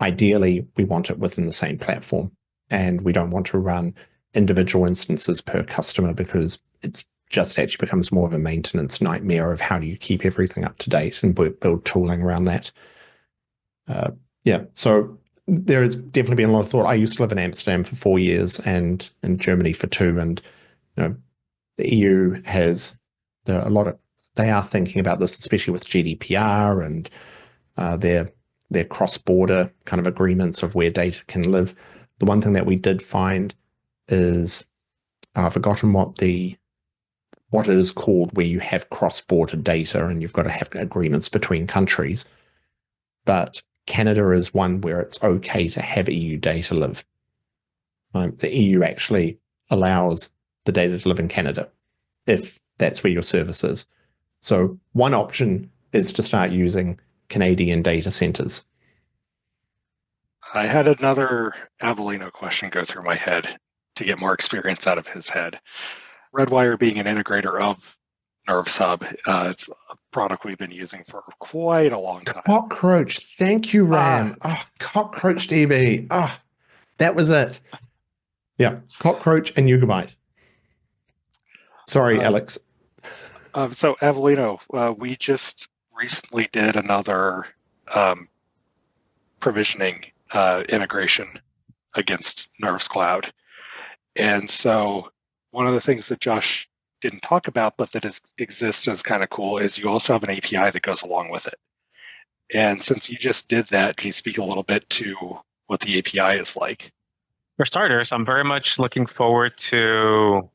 Ideally, we want it within the same platform, and we don't want to run individual instances per customer, because it's just actually becomes more of a maintenance nightmare of how do you keep everything up to date and build tooling around that. So there has definitely been a lot of thought. I used to live in Amsterdam for 4 years and in Germany for 2, and the EU has a lot of, they are thinking about this, especially with GDPR and their cross-border kind of agreements of where data can live. The one thing that we did find is, I've forgotten what it is called, where you have cross-border data and you've got to have agreements between countries. But Canada is one where it's okay to have EU data live. The EU actually allows the data to live in Canada if that's where your service is. So one option is to start using Canadian data centers. I had another Avellino question go through my head to get more experience out of his head. Redwire being an integrator of NervesHub, it's a product we've been using for quite a long time. Cockroach, thank you, Ram. Cockroach DB. That was it. Yeah, Cockroach and Yugabyte. Sorry, Alex. So Avellino, we just recently did another provisioning integration against NervesCloud. And so one of the things that Josh didn't talk about, but that exists as kind of cool, is you also have an API that goes along with it. And since you just did that, can you speak a little bit to what the API is like? For starters, I'm very much looking forward to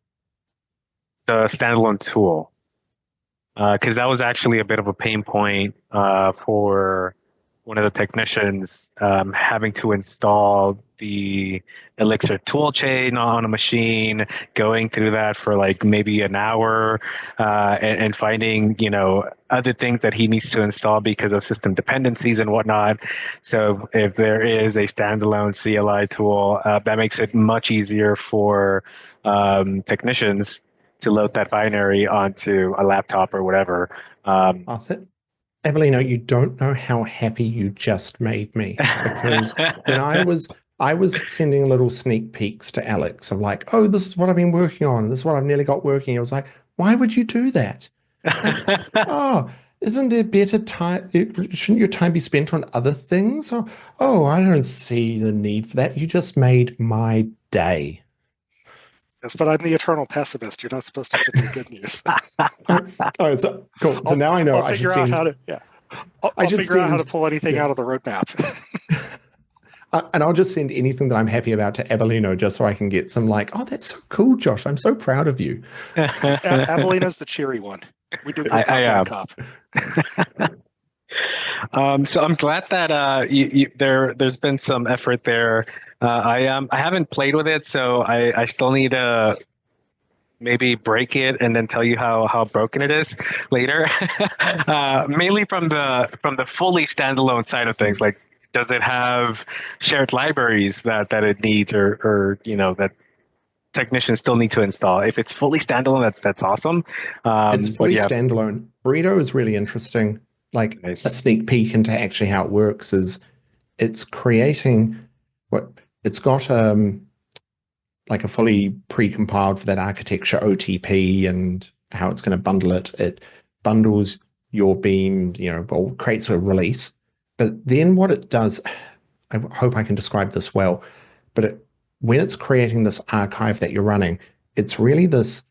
the standalone tool, because that was actually a bit of a pain point for one of the technicians, having to install the Elixir toolchain on a machine, going through that for like maybe an hour, and finding, other things that he needs to install because of system dependencies and whatnot. So if there is a standalone CLI tool, that makes it much easier for technicians to load that binary onto a laptop or whatever. Avellino, you don't know how happy you just made me, because when I was sending little sneak peeks to Alex of like, oh, this is what I've been working on, this is what I've nearly got working. I was like, why would you do that? Like, isn't there better time? Shouldn't your time be spent on other things? Oh, I don't see the need for that. You just made my day. Yes, but I'm the eternal pessimist. You're not supposed to send me good news. So cool. So now I know. I'll figure out how to. Yeah, I'll figure out how to pull anything out of the roadmap. And I'll just send anything that I'm happy about to Avellino, just so I can get some like, oh, that's so cool, Josh. I'm so proud of you. Avellino's the cheery one. We do good cop. So I'm glad that there's been some effort there. I haven't played with it, so I still need to maybe break it and then tell you how broken it is later. Mainly from the fully standalone side of things, like, does it have shared libraries that it needs, or that technicians still need to install? If it's fully standalone, that's awesome. It's fully standalone. Burrito is really interesting. Like, nice. A sneak peek into actually how it works is it's creating it's got like a fully pre-compiled for that architecture OTP and how it's going to bundle it. It bundles your beam, or creates a release. But then what it does, I hope I can describe this well, but when it's creating this archive that you're running, it's really it's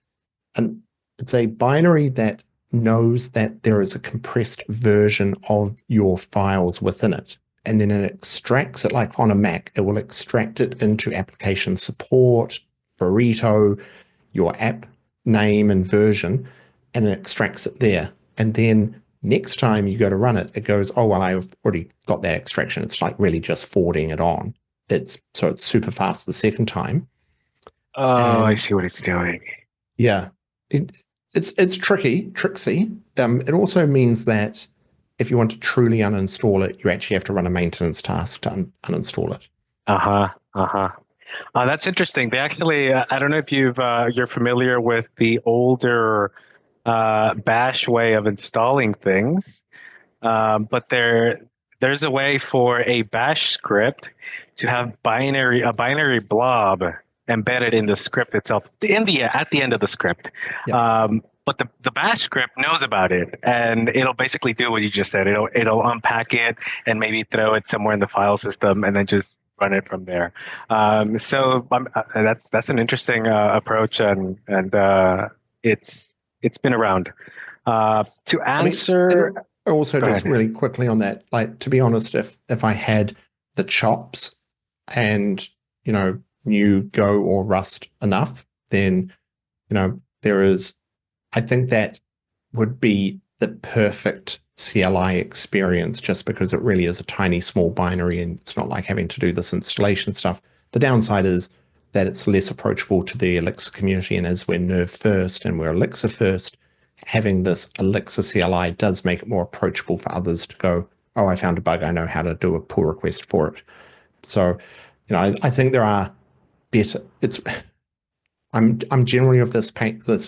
a binary that knows that there is a compressed version of your files within it. And then it extracts it, like on a Mac, it will extract it into application support, Burrito, your app name and version, and it extracts it there. And then next time you go to run it, it goes, oh, well, I've already got that extraction. It's like really just forwarding it on. So it's super fast the second time. Oh, I see what it's doing. Yeah. It's tricksy. It also means that if you want to truly uninstall it, you actually have to run a maintenance task to uninstall it. That's interesting. They actually, I don't know if you're familiar with the older Bash way of installing things, but there's a way for a Bash script to have a binary blob embedded in the script itself, at the end of the script. Yeah. But the Bash script knows about it, and it'll basically do what you just said. It'll unpack it and maybe throw it somewhere in the file system, and then just run it from there. So that's an interesting approach, and it's been around. To answer, and also go just ahead. really quickly on that, like, to be honest, if I had the chops and, you know, knew Go or Rust enough, then, you know, I think that would be the perfect CLI experience, just because it really is a tiny, small binary and it's not like having to do this installation stuff. The downside is that it's less approachable to the Elixir community, and as we're Nerve first and we're Elixir first, having this Elixir CLI does make it more approachable for others to go, oh, I found a bug, I know how to do a pull request for it. So, you know, I think there are better. I'm generally of this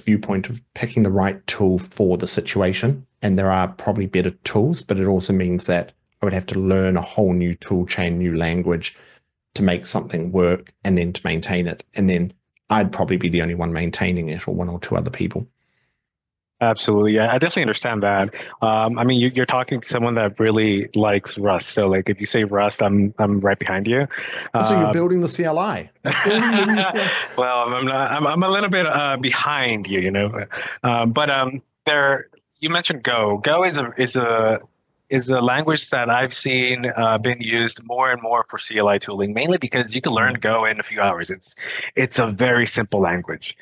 viewpoint of picking the right tool for the situation, and there are probably better tools, but it also means that I would have to learn a whole new tool chain, new language to make something work, and then to maintain it, and then I'd probably be the only one maintaining it, or one or two other people. Absolutely, yeah, I definitely understand that. I mean, you're talking to someone that really likes Rust, so like if you say Rust, I'm right behind you. So you're building the CLI. Building the new CLI. Well, I'm a little bit behind you, you know. But there, you mentioned Go. Go is a language that I've seen been used more and more for CLI tooling, mainly because you can learn Go in a few hours. It's a very simple language.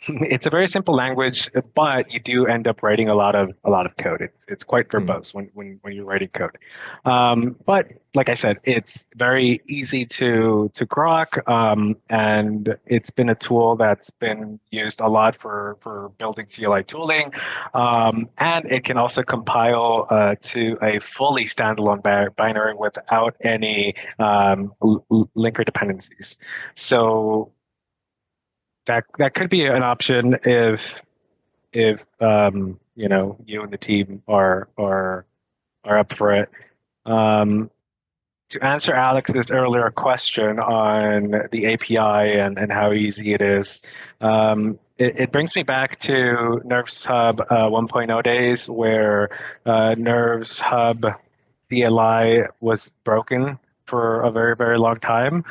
It's a very simple language, but you do end up writing a lot of code. It's quite verbose when you're writing code. But like I said, it's very easy to grok, and it's been a tool that's been used a lot for building CLI tooling, and it can also compile to a fully standalone binary without any linker dependencies. So that could be an option if you know, you and the team are up for it. To answer Alex's earlier question on the API and how easy it is, it brings me back to NervesHub 1.0 days, where NervesHub CLI was broken for a very, very long time,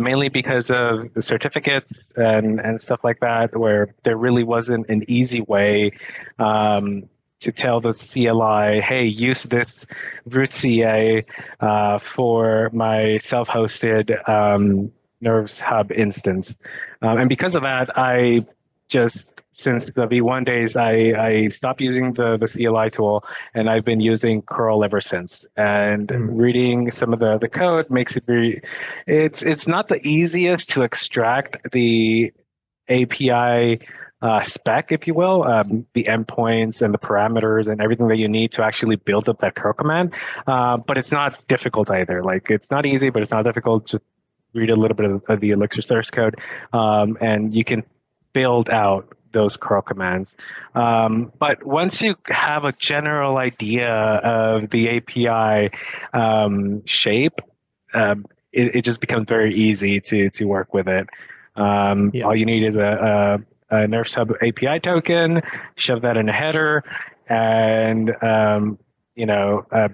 mainly because of the certificates and stuff like that, where there really wasn't an easy way to tell the CLI, hey, use this root CA for my self-hosted NervesHub instance. And because of that, I just, since the V1 days, I stopped using the CLI tool, and I've been using curl ever since. And reading some of the code makes it it's not the easiest to extract the API spec, if you will, the endpoints and the parameters and everything that you need to actually build up that curl command. But it's not difficult either. Like, it's not easy, but it's not difficult. Just read a little bit of the Elixir source code, and you can build out those curl commands. But once you have a general idea of the API shape, it just becomes very easy to work with it. All you need is a NervesHub API token, shove that in a header, and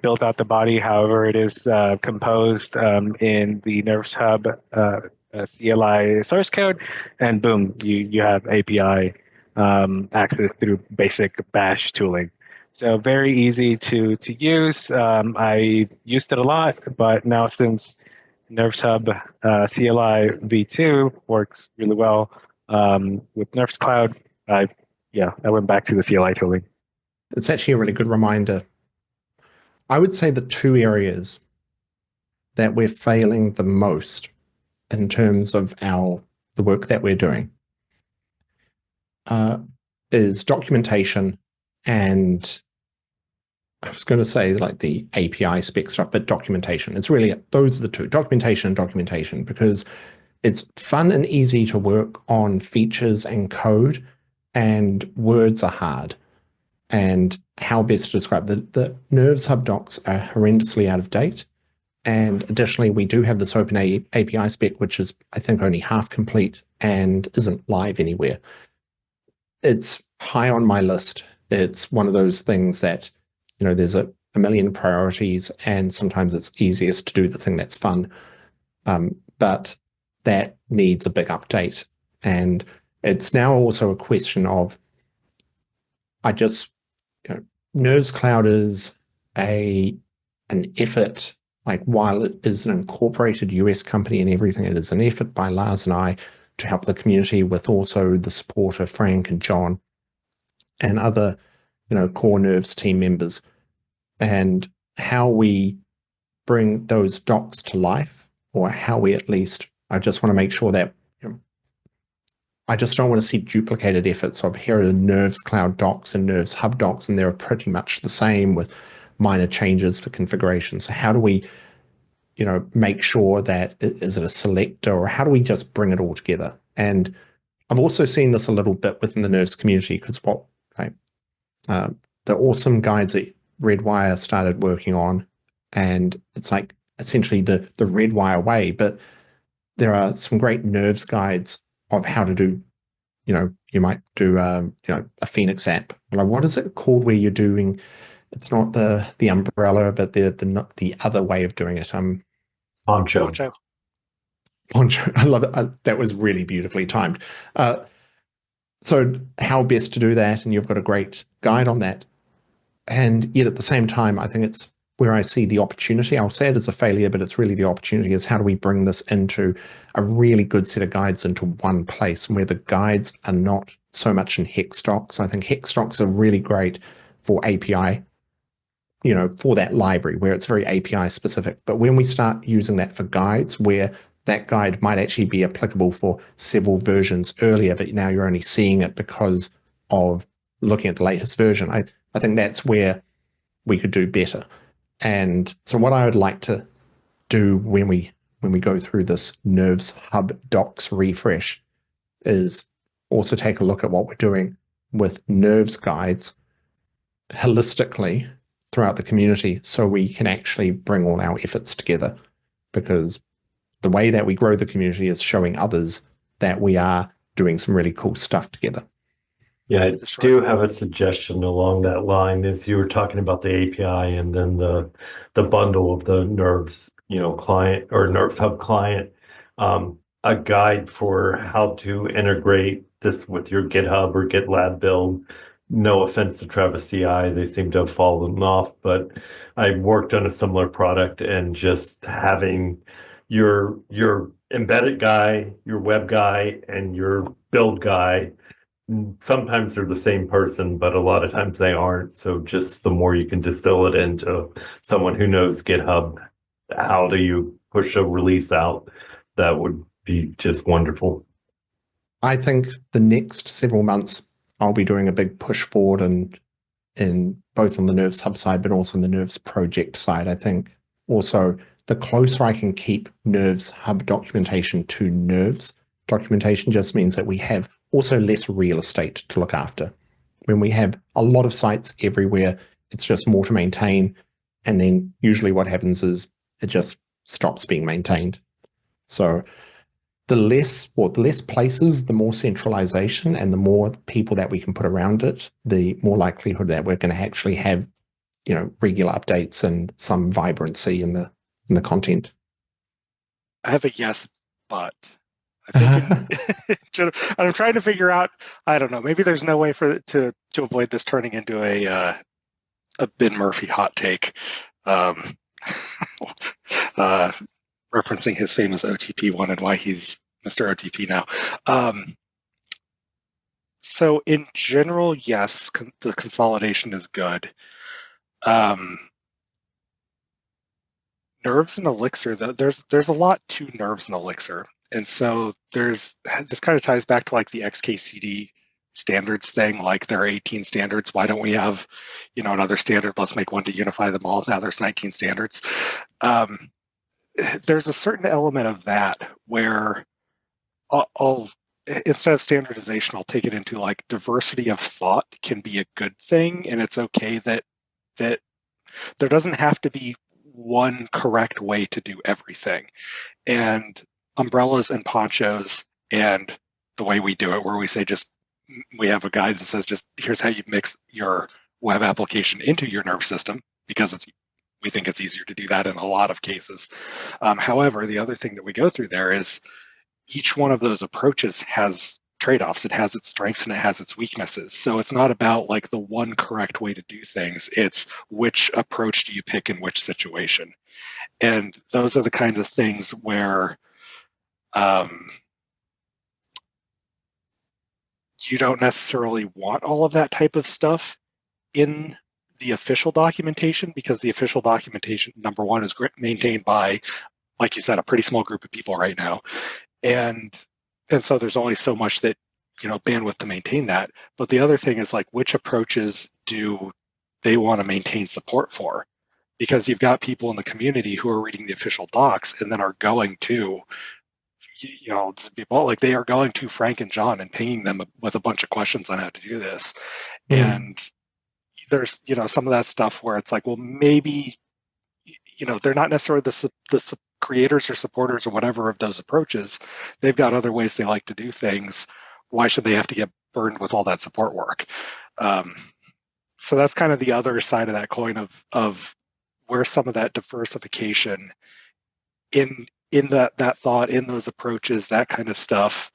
build out the body however it is composed in the NervesHub CLI source code, and boom, you have API access through basic bash tooling. So very easy to use. I used it a lot, but now since NervesHub CLI v2 works really well with NervesCloud, I went back to the CLI tooling. It's actually a really good reminder. I would say the two areas that we're failing the most in terms of the work that we're doing is documentation, and I was going to say like the API spec stuff, but documentation. It's really, those are the two, documentation and documentation, because it's fun and easy to work on features and code, and words are hard. And how best to describe the NervesHub docs are horrendously out of date. And additionally, we do have this open API spec, which is, I think, only half complete and isn't live anywhere. It's high on my list. It's one of those things that, you know, there's a million priorities, and sometimes it's easiest to do the thing that's fun. But that needs a big update. And It's now also a question of, NervesCloud is an effort, like while it is an incorporated US company and everything, it is an effort by Lars and I to help the community with also the support of Frank and John and other, core Nerves team members, and how we bring those docs to life, or how we at least, I just want to make sure that I just don't want to see duplicated efforts of here are the NervesCloud docs and NervesHub docs, and they're pretty much the same with minor changes for configuration. So how do we, make sure that, is it a selector, or how do we just bring it all together? And I've also seen this a little bit within the Nerves community, because the awesome guides that Redwire started working on, and it's like essentially the Redwire way, but there are some great Nerves guides of how to do, you might do, a Phoenix app. Like, what is it called where you're doing, it's not the umbrella, but the other way of doing it. Poncho. Poncho. I love it. That was really beautifully timed. So how best to do that, and you've got a great guide on that. And yet at the same time, I think it's where I see the opportunity. I'll say it as a failure, but it's really the opportunity, is how do we bring this into a really good set of guides into one place, where the guides are not so much in hex docs. I think hex docs are really great for API, for that library where it's very API specific. But when we start using that for guides, where that guide might actually be applicable for several versions earlier, but now you're only seeing it because of looking at the latest version, I think that's where we could do better. And so what I would like to do when we go through this NervesHub docs refresh is also take a look at what we're doing with Nerves guides holistically throughout the community, so we can actually bring all our efforts together. Because the way that we grow the community is showing others that we are doing some really cool stuff together. Yeah, I do have a suggestion along that line. As you were talking about the API and then the bundle of the Nerves, client or NervesHub client, a guide for how to integrate this with your GitHub or GitLab build. No offense to Travis CI, they seem to have fallen off, but I worked on a similar product, and just having your embedded guy, your web guy, and your build guy, sometimes they're the same person, but a lot of times they aren't. So just the more you can distill it into someone who knows GitHub, how do you push a release out, that would be just wonderful. I think the next several months, I'll be doing a big push forward in both on the NervesHub side, but also on the Nerves project side. I think also the closer I can keep NervesHub documentation to Nerves documentation just means that we have also less real estate to look after. When we have a lot of sites everywhere, it's just more to maintain. And then usually what happens is it just stops being maintained. So the less places, the more centralization, and the more people that we can put around it, the more likelihood that we're going to actually have, regular updates and some vibrancy in the content. I have a yes, but I think I'm trying to figure out, I don't know, maybe there's no way to avoid this turning into a Ben Murphy hot take, referencing his famous OTP one and why he's Mr. OTP now. So in general, yes, the consolidation is good. Nerves and Elixir, there's a lot to Nerves and Elixir. And so this kind of ties back to like the XKCD standards thing, like there are 18 standards. Why don't we have, another standard? Let's make one to unify them all. Now there's 19 standards. There's a certain element of that where I'll instead of standardization, I'll take it into like diversity of thought can be a good thing. And it's okay that there doesn't have to be one correct way to do everything. And umbrellas and ponchos and the way we do it, where we say we have a guide that says just here's how you mix your web application into your nerve system, because we think it's easier to do that in a lot of cases. However, the other thing that we go through there is each one of those approaches has trade-offs. It has its strengths and it has its weaknesses. So it's not about like the one correct way to do things. It's which approach do you pick in which situation. And those are the kinds of things where you don't necessarily want all of that type of stuff in the official documentation, because the official documentation, number one, is maintained by, like you said, a pretty small group of people right now. And so there's only so much that, bandwidth to maintain that. But the other thing is like, which approaches do they want to maintain support for? Because you've got people in the community who are reading the official docs and then are going to, people like they are going to Frank and John and pinging them with a bunch of questions on how to do this. And there's, some of that stuff where it's like, well, maybe, they're not necessarily the creators or supporters or whatever of those approaches. They've got other ways they like to do things. Why should they have to get burned with all that support work? So that's kind of the other side of that coin of where some of that diversification in that thought, in those approaches, that kind of stuff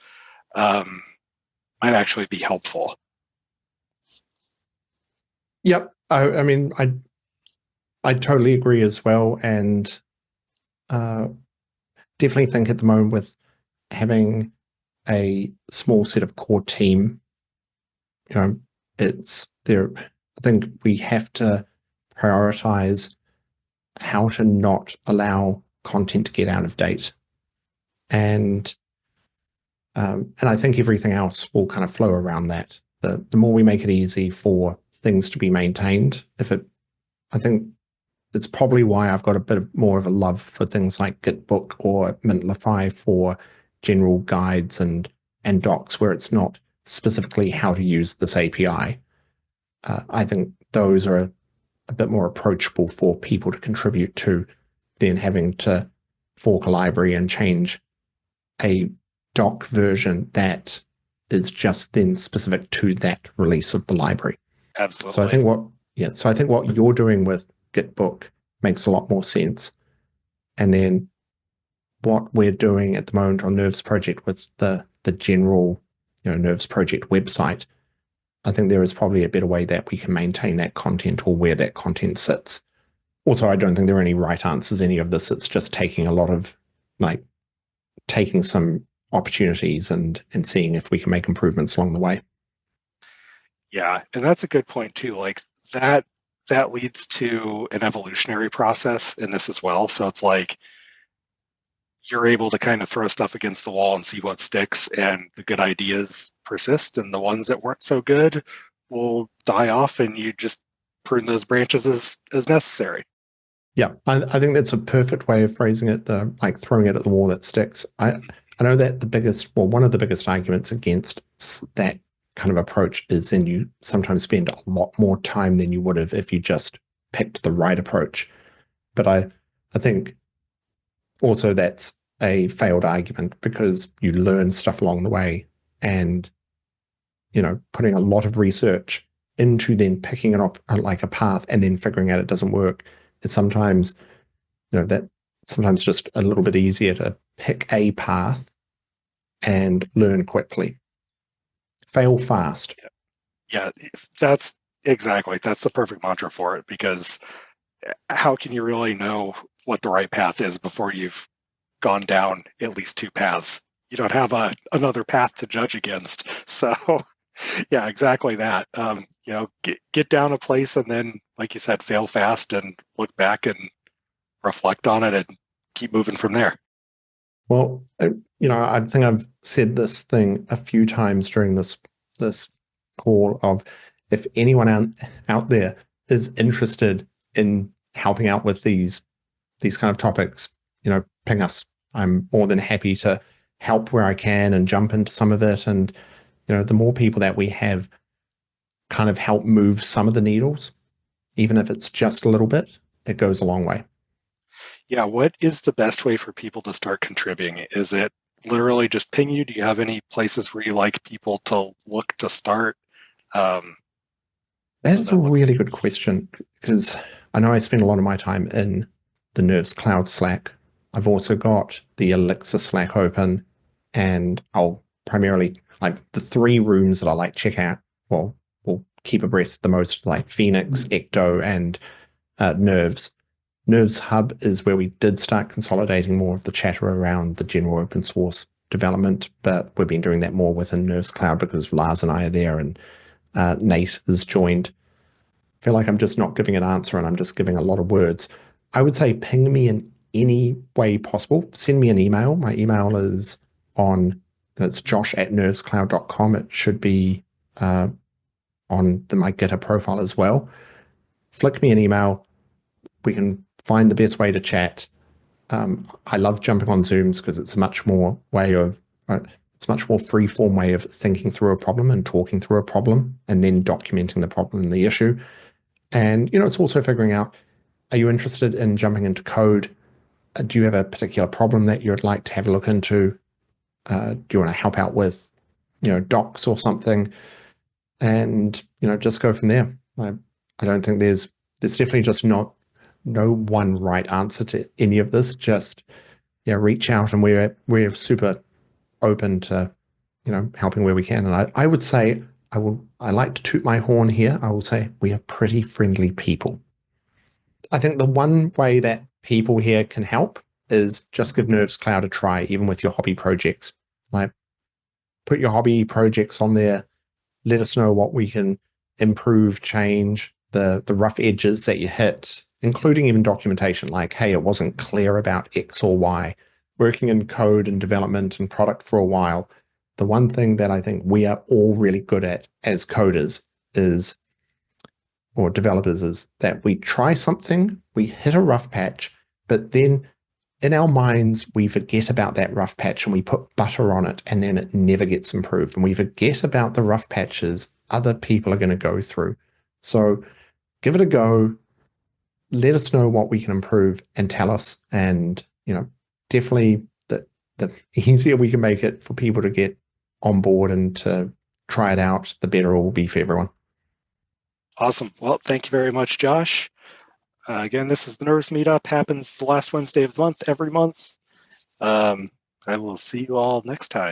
might actually be helpful. Yep. I mean, I totally agree as well, and definitely think at the moment with having a small set of core team, it's there. I think we have to prioritize how to not allow content to get out of date, and I think everything else will kind of flow around that. The more we make it easy for things to be maintained, I think it's probably why I've got a bit more of a love for things like Gitbook or Mintlify for general guides and docs where it's not specifically how to use this API. I think those are a bit more approachable for people to contribute to than having to fork a library and change a doc version that is just then specific to that release of the library. Absolutely. So I think what you're doing with Gitbook makes a lot more sense. And then what we're doing at the moment on Nerves Project with the general, Nerves Project website, I think there is probably a better way that we can maintain that content or where that content sits. Also, I don't think there are any right answers any of this. It's just taking a lot of taking some opportunities and seeing if we can make improvements along the way. Yeah, and that's a good point too. Like that leads to an evolutionary process in this as well. So it's like you're able to kind of throw stuff against the wall and see what sticks, and the good ideas persist, and the ones that weren't so good will die off, and you just prune those branches as necessary. Yeah, I think that's a perfect way of phrasing it, like throwing it at the wall that sticks. I know that one of the biggest arguments against that kind of approach is then you sometimes spend a lot more time than you would have if you just picked the right approach. But I think also that's a failed argument, because you learn stuff along the way, and putting a lot of research into then picking it up like a path and then figuring out it doesn't work. It's sometimes sometimes just a little bit easier to pick a path and learn quickly. Fail fast. Yeah, that's the perfect mantra for it, because how can you really know what the right path is before you've gone down at least two paths? You don't have another path to judge against. So yeah, exactly that. Get down a place, and then, like you said, fail fast and look back and reflect on it and keep moving from there. Well, I think I've said this thing a few times during this call of, if anyone out there is interested in helping out with these kind of topics, ping us. I'm more than happy to help where I can and jump into some of it. And, the more people that we have kind of help move some of the needles, even if it's just a little bit, it goes a long way. Yeah, what is the best way for people to start contributing? Is it literally just ping you? Do you have any places where you like people to look to start? That is a really good question, because I know I spend a lot of my time in the NervesCloud Slack. I've also got the Elixir Slack open, and I'll primarily like the 3 rooms that I like check out, well, we'll keep abreast the most, like Phoenix, Ecto, and Nerves. NervesHub is where we did start consolidating more of the chatter around the general open source development, but we've been doing that more within NervesCloud because Lars and I are there, and Nate has joined. I feel like I'm just not giving an answer and I'm just giving a lot of words. I would say ping me in any way possible. Send me an email. My email is it's josh@nervescloud.com. It should be on my GitHub profile as well. Flick me an email. We can find the best way to chat. I love jumping on Zooms because it's a much more free-form way of thinking through a problem and talking through a problem and then documenting the problem and the issue. And, it's also figuring out, are you interested in jumping into code? Do you have a particular problem that you'd like to have a look into? Do you want to help out with, docs or something? And, just go from there. I don't think there's definitely just no one right answer to any of this. Just, reach out, and we're super open to, helping where we can. And I would say, I like to toot my horn here. I will say we are pretty friendly people. I think the one way that people here can help is just give NervesCloud a try, even with your hobby projects. Like, put your hobby projects on there. Let us know what we can improve, change, the rough edges that you hit, including even documentation, like, hey, it wasn't clear about X or Y. Working in code and development and product for a while, the one thing that I think we are all really good at as coders or developers is that we try something, we hit a rough patch, but then in our minds, we forget about that rough patch and we put butter on it, and then it never gets improved. And we forget about the rough patches other people are going to go through. So give it a go. Let us know what we can improve and tell us. And, definitely the easier we can make it for people to get on board and to try it out, the better it will be for everyone. Awesome. Well, thank you very much, Josh. Again, this is the Nerves Meetup. Happens the last Wednesday of the month, every month. I will see you all next time.